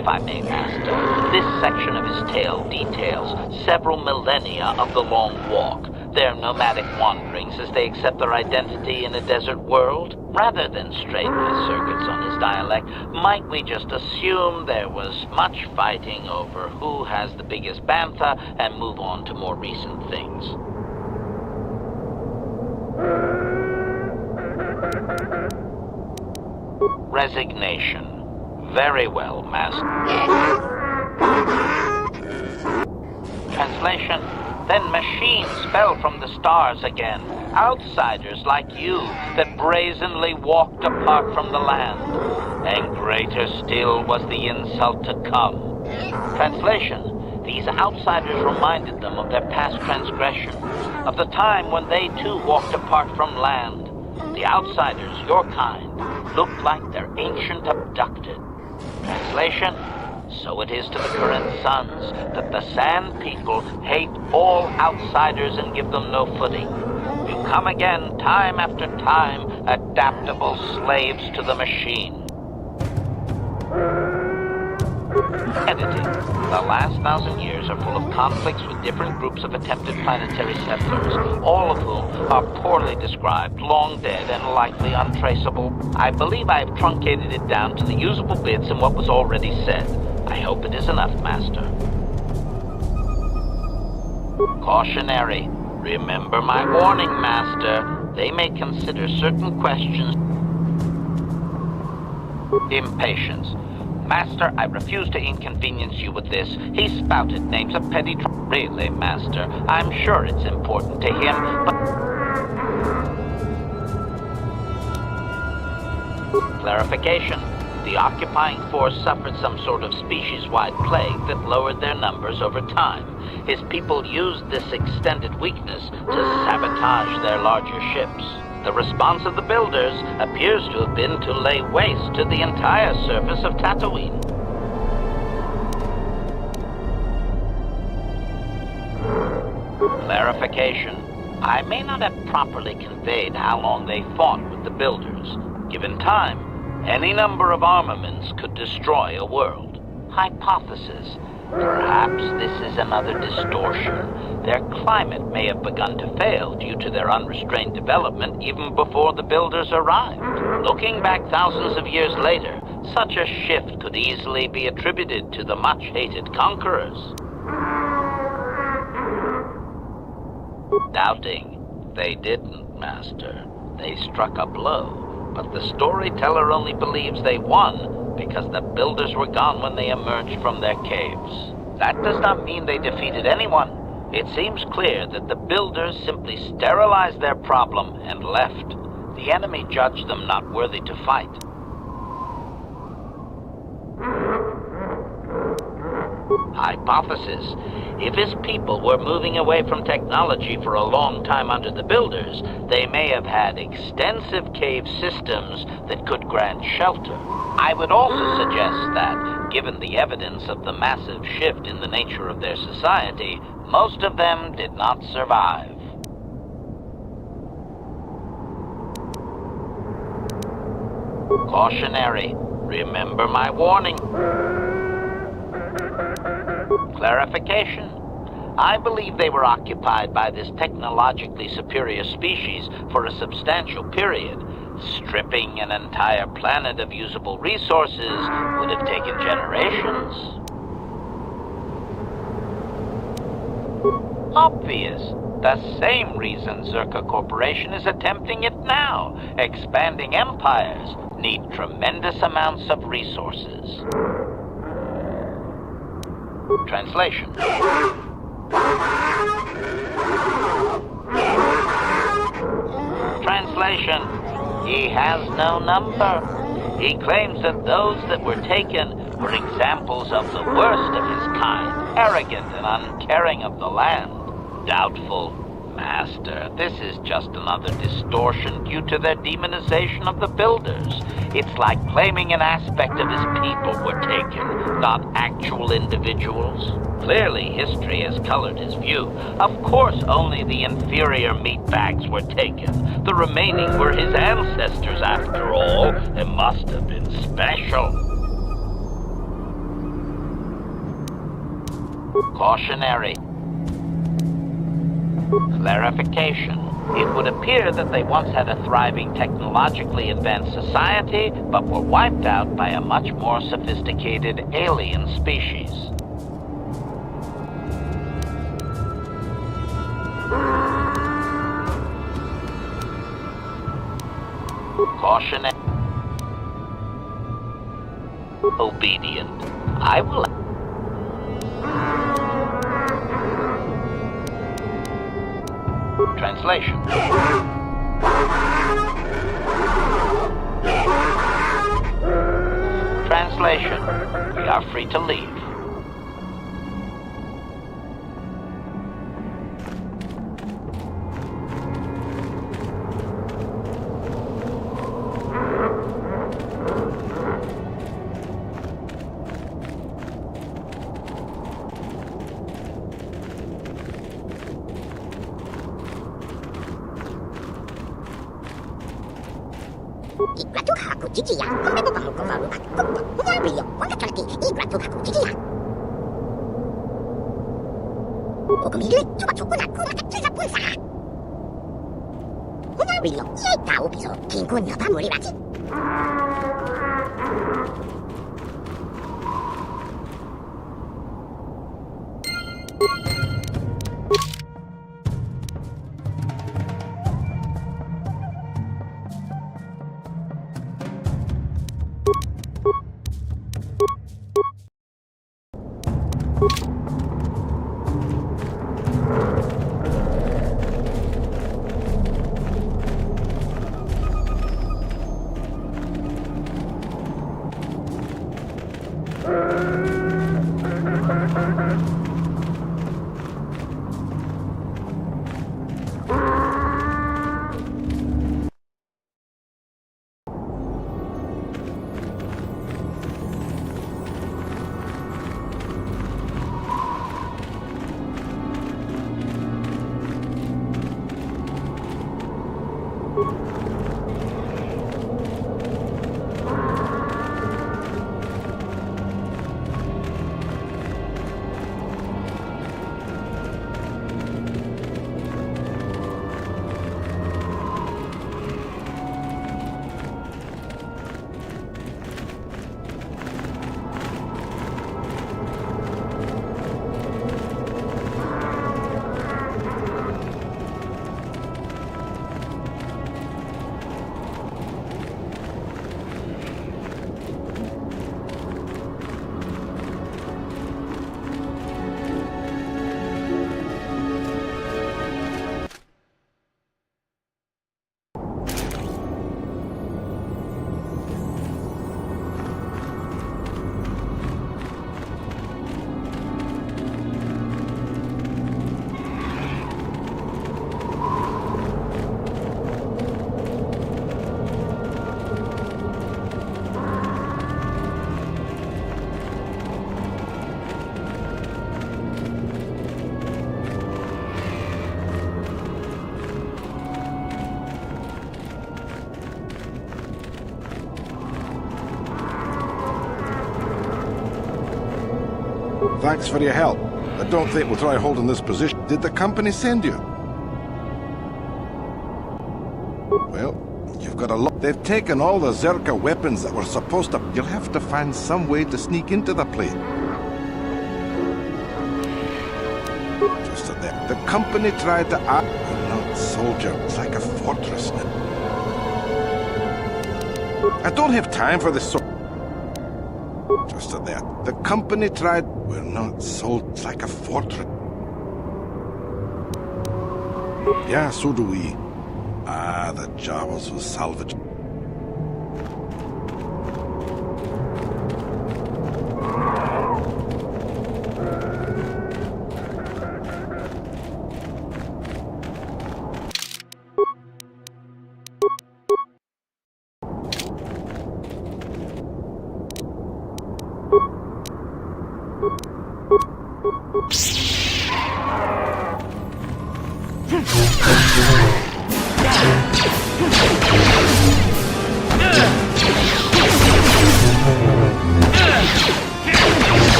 If I may, Master, this section of his tale details several millennia of the Long Walk, their nomadic wanderings as they accept their identity in a desert world. Rather than strain my circuits on his dialect, might we just assume there was much fighting over who has the biggest bantha and move on to more recent things? Resignation. Very well, Master. Translation. Then machines fell from the stars again, outsiders like you that brazenly walked apart from the land. And greater still was the insult to come. Translation. These outsiders reminded them of their past transgression, of the time when they too walked apart from land. The outsiders, your kind, looked like their ancient abducted. Translation. So it is to the current sons that the Sand People hate all outsiders and give them no footing. You come again, time after time, adaptable slaves to the machine. Editing. The last 1,000 years are full of conflicts with different groups of attempted planetary settlers, all of whom are poorly described, long dead, and likely untraceable. I believe I have truncated it down to the usable bits in what was already said. I hope it is enough, Master. Cautionary. Remember my warning, Master. They may consider certain questions impatience. Master, I refuse to inconvenience you with this. He spouted names of petty Really, Master, I'm sure it's important to him, but... Clarification. The occupying force suffered some sort of species-wide plague that lowered their numbers over time. His people used this extended weakness to sabotage their larger ships. The response of the builders appears to have been to lay waste to the entire surface of Tatooine. Clarification. I may not have properly conveyed how long they fought with the builders. Given time, any number of armaments could destroy a world. Hypothesis. Perhaps this is another distortion. Their climate may have begun to fail due to their unrestrained development even before the builders arrived. Looking back thousands of years later, such a shift could easily be attributed to the much-hated conquerors. Doubting. They didn't, Master. They struck a blow. But the storyteller only believes they won because the builders were gone when they emerged from their caves. That does not mean they defeated anyone. It seems clear that the builders simply sterilized their problem and left. The enemy judged them not worthy to fight. Hypothesis. If his people were moving away from technology for a long time under the builders, they may have had extensive cave systems that could grant shelter. I would also suggest that, given the evidence of the massive shift in the nature of their society, most of them did not survive. Cautionary. Remember my warning. Clarification. I believe they were occupied by this technologically superior species for a substantial period. Stripping an entire planet of usable resources would have taken generations. Obvious. The same reason Zerka Corporation is attempting it now. Expanding empires need tremendous amounts of resources. Translation. Translation. He has no number. He claims that those that were taken were examples of the worst of his kind, arrogant and uncaring of the land. Doubtful. Master, this is just another distortion due to their demonization of the builders. It's like claiming an aspect of his people were taken, not actual individuals. Clearly, history has colored his view. Of course, only the inferior meatbags were taken. The remaining were his ancestors, after all. They must have been special. Cautionary. Clarification. It would appear that they once had a thriving technologically advanced society, but were wiped out by a much more sophisticated alien species. Cautionary. Obedient. I will... Translation. Translation. We are free to leave.
Thanks for your help. I don't think we'll try holding this position. Did the company send you? Well, you've got a lot. They've taken all the Zerka weapons that were supposed to... You'll have to find some way to sneak into the plane. Just at that. The company tried to... We're not soldier. It's like a fortress. I don't have time for this sort... Just at that. The company tried... We're not sold. It's like a fortress. Yeah, so do we. Ah, the Jawas was salvaged.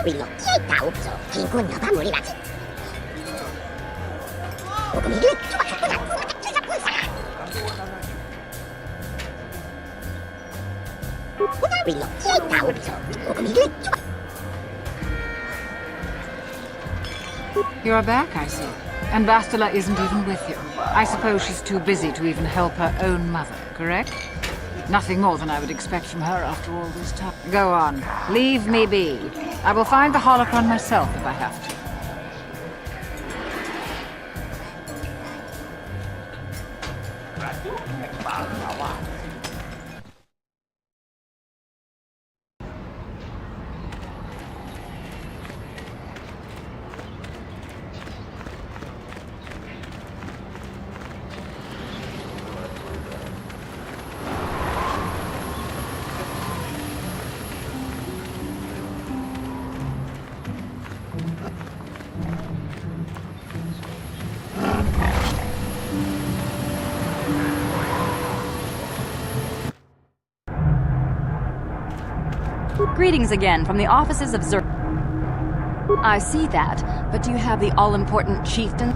우리로 기다 없어 기군 너바 무리 맞지 오금이를 우리로 기다 없어 오금이를
You're back, I see. And Bastila isn't even with you. I suppose she's too busy to even help her own mother, correct? Nothing more than I would expect from her after all this time. Go on. Leave me be. I will find the holocron myself if I have to.
Greetings again from the offices of I see that, but do you have the all-important chieftain?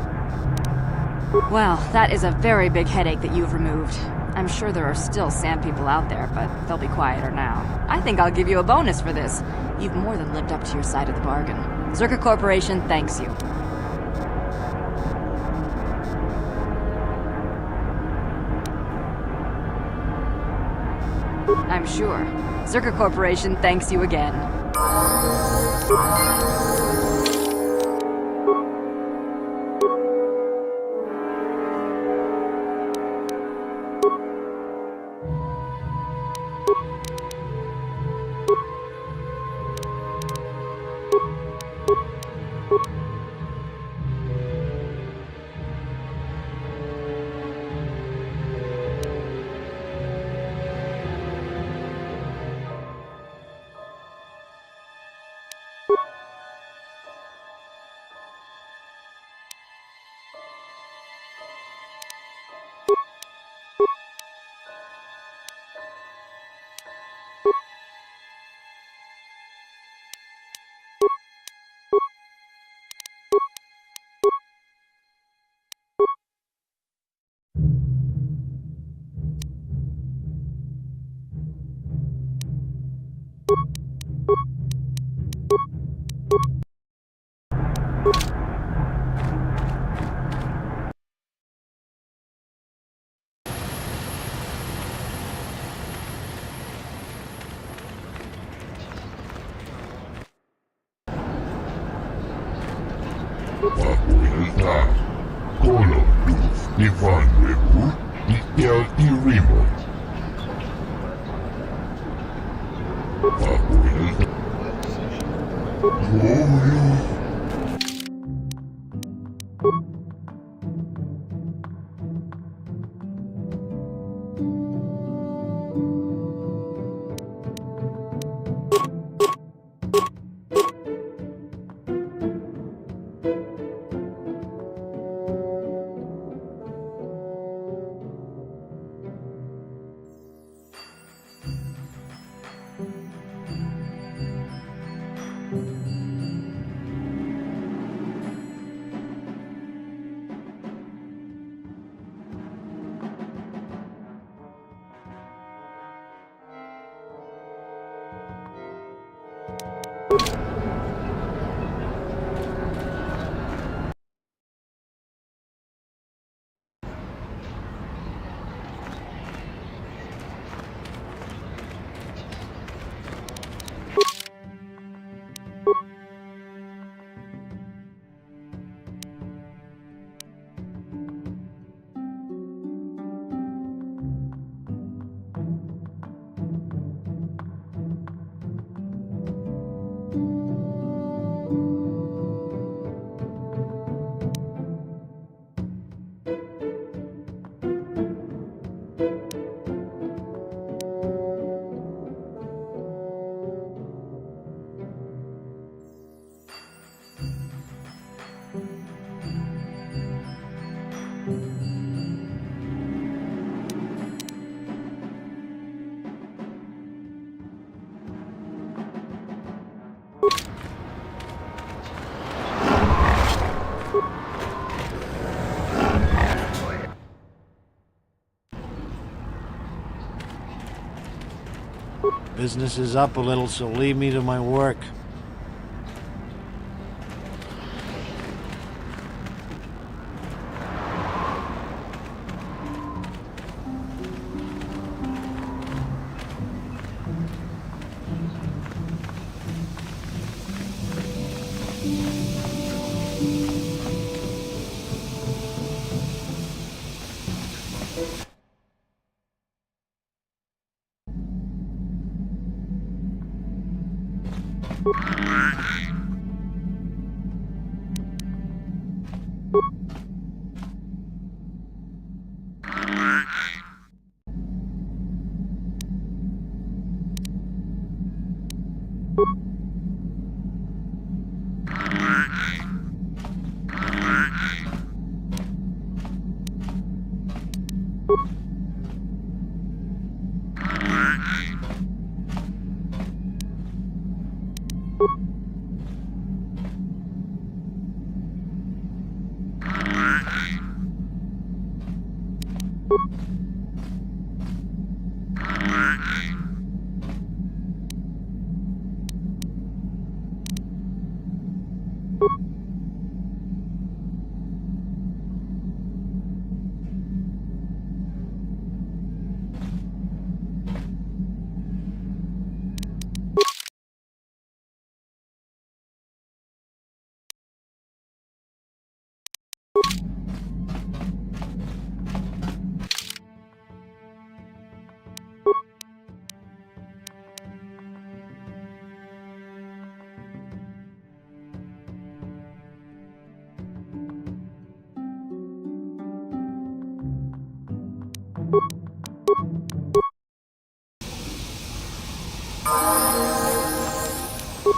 Well, that is a very big headache that you've removed. I'm sure there are still sand people out there, but they'll be quieter now. I think I'll give you a bonus for this. You've more than lived up to your side of the bargain. Zerka Corporation thanks you. I'm sure. Zerka Corporation thanks you again.
Business is up a little, so leave me to my work.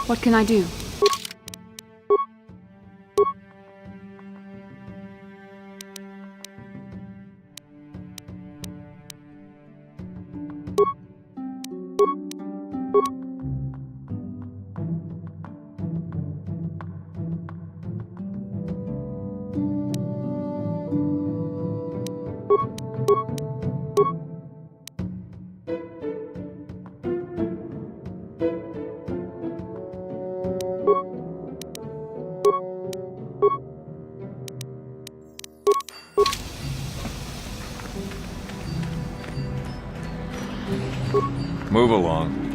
What can I do?
Move along.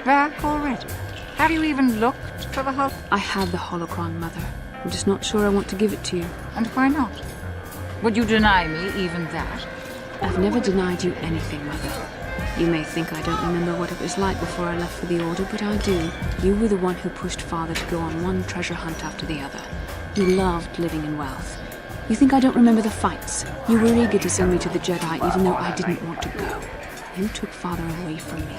Back already? Have you even looked for the hol-
I have the holocron, Mother. I'm just not sure I want to give it to you.
And why not? Would you deny me even that?
I've never denied you anything, Mother. You may think I don't remember what it was like before I left for the Order, but I do. You were the one who pushed Father to go on one treasure hunt after the other. You loved living in wealth. You think I don't remember the fights? You were eager to send me to the Jedi even though I didn't want to go. You took Father away from me.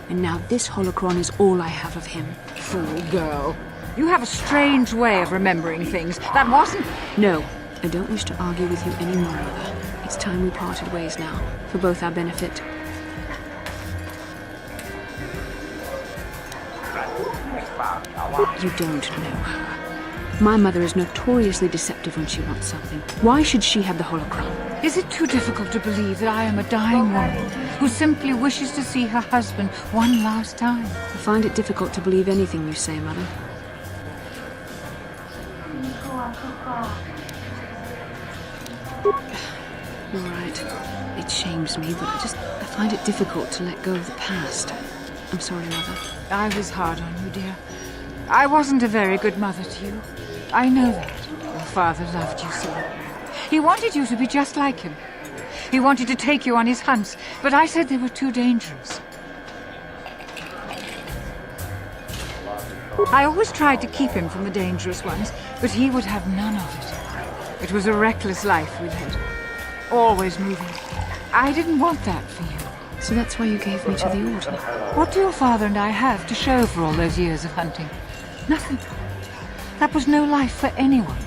And now this holocron is all I have of him.
Fool girl. You have a strange way of remembering things. That wasn't...
No, I don't wish to argue with you anymore, Mother. It's time we parted ways now, for both our benefit. You don't know her. My mother is notoriously deceptive when she wants something. Why should she have the holocron?
Is it too difficult to believe that I am a dying woman who simply wishes to see her husband one last time?
I find it difficult to believe anything you say, Mother. All right. It shames me, but I find it difficult to let go of the past. I'm sorry, Mother.
I was hard on you, dear. I wasn't a very good mother to you. I know that. Your father loved you so. He wanted you to be just like him. He wanted to take you on his hunts, but I said they were too dangerous. I always tried to keep him from the dangerous ones, but he would have none of it. It was a reckless life we led. Always moving. I didn't want that for you.
So that's why you gave me to the altar?
What do your father and I have to show for all those years of hunting? Nothing. That was no life for anyone.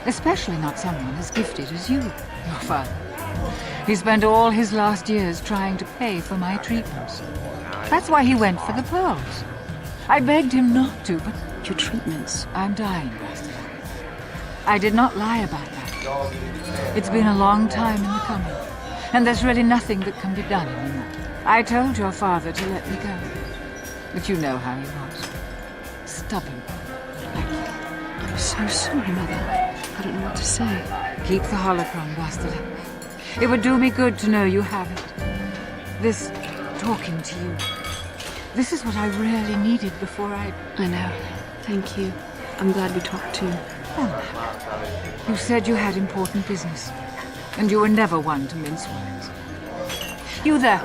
Especially not someone as gifted as you, your father. He spent all his last years trying to pay for my treatments. That's why he went for the pearls. I begged him not to, but...
Your treatments?
I'm dying, Bastila. I did not lie about that. It's been a long time in the coming, and there's really nothing that can be done anymore. I told your father to let me go, but you know how he was. Stubborn.
I'm so sorry, Mother. I don't know what to say.
Keep the holocron, Bastila. It would do me good to know you have it. This talking to you. This is what I really needed before I
know. Thank you. I'm glad we talked too.
Oh. You said you had important business, and you were never one to mince words. You there.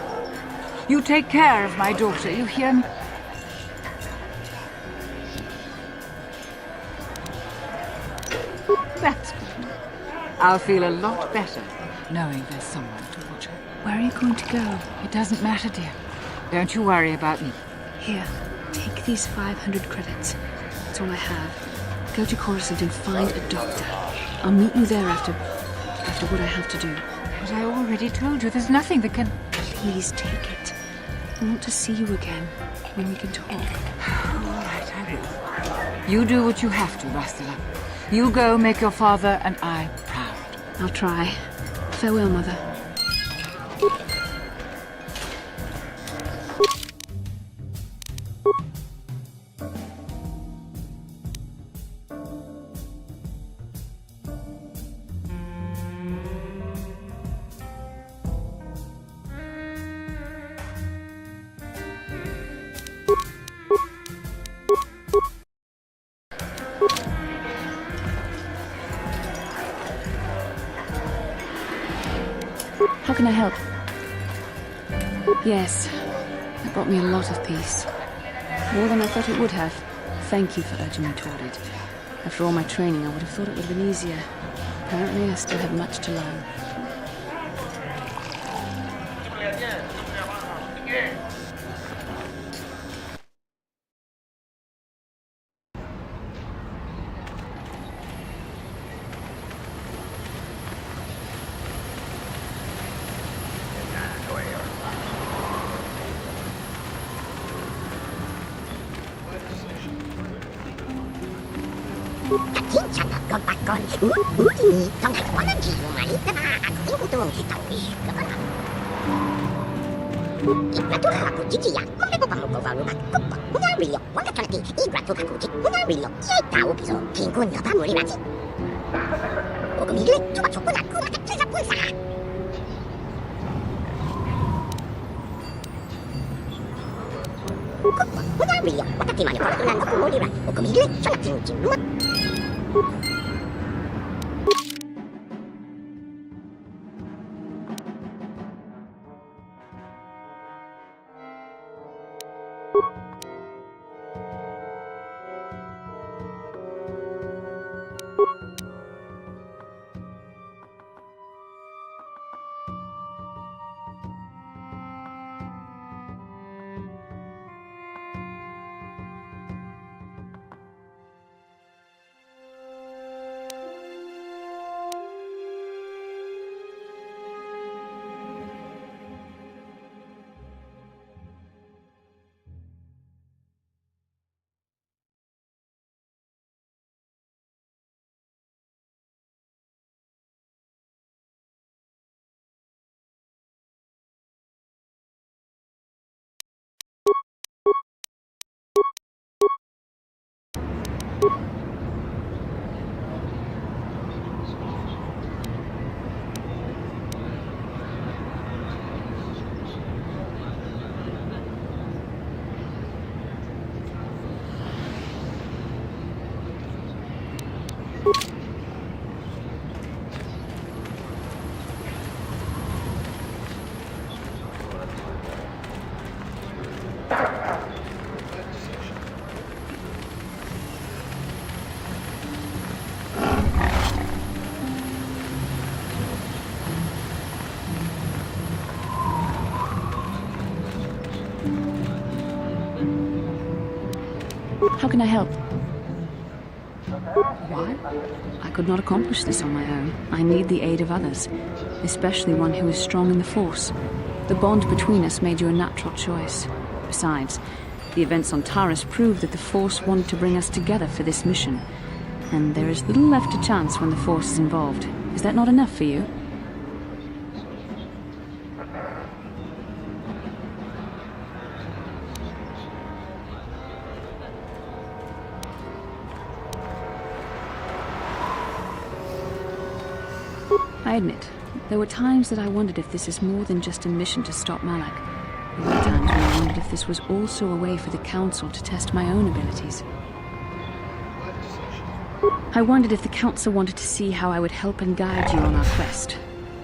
You take care of my daughter, you hear me? That's good. I'll feel a lot better knowing there's someone to watch her.
Where are you going to go?
It doesn't matter, dear. Don't you worry about me.
Here, take these 500 credits. That's all I have. Go to Coruscant and find a doctor. I'll meet you there after what I have to do.
But I already told you there's nothing that can...
Please take it. I want to see you again when we can talk.
All right, I will. You do what you have to, Bastila. You go make your father and I proud.
I'll try. Farewell, Mother. How can I help? Yes, that brought me a lot of peace. More than I thought it would have. Thank you for urging me toward it. After all my training, I would have thought it would have been easier. Apparently, I still have much to learn.
con bắt con udivить, con quá là gì mà ít đó tiếng của tôi thì tàu đi đó Igratula kuchichia, mamebo pamuko varu kupa, munario, wakakalaki, igratula kuchi, munario, tao piso, kinkunya pamurirachi. Okumile, chupa chukuna kura katrisa pulsa. Kupa, munario, wakati manya koratuna nokumurira, okumile, chupa kinkinuma.
How can I help? Why? I could not accomplish this on my own. I need the aid of others, especially one who is strong in the Force. The bond between us made you a natural choice. Besides, the events on Taris prove that the Force wanted to bring us together for this mission. And there is little left to chance when the Force is involved. Is that not enough for you? I admit, there were times that I wondered if this is more than just a mission to stop Malak. There were times when I wondered if this was also a way for the Council to test my own abilities. I wondered if the Council wanted to see how I would help and guide you on our quest.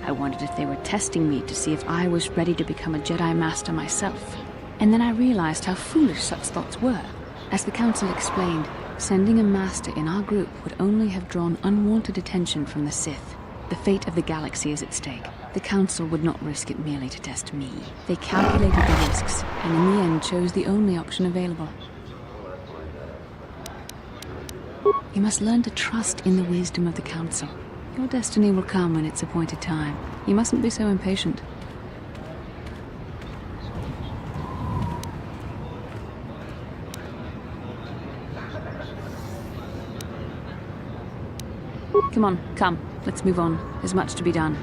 I wondered if they were testing me to see if I was ready to become a Jedi Master myself. And then I realized how foolish such thoughts were. As the Council explained, sending a Master in our group would only have drawn unwanted attention from the Sith. The fate of the galaxy is at stake. The Council would not risk it merely to test me. They calculated the risks, and in the end chose the only option available. You must learn to trust in the wisdom of the Council. Your destiny will come when its appointed time. You mustn't be so impatient. Come on, come. Let's move on. There's much to be done.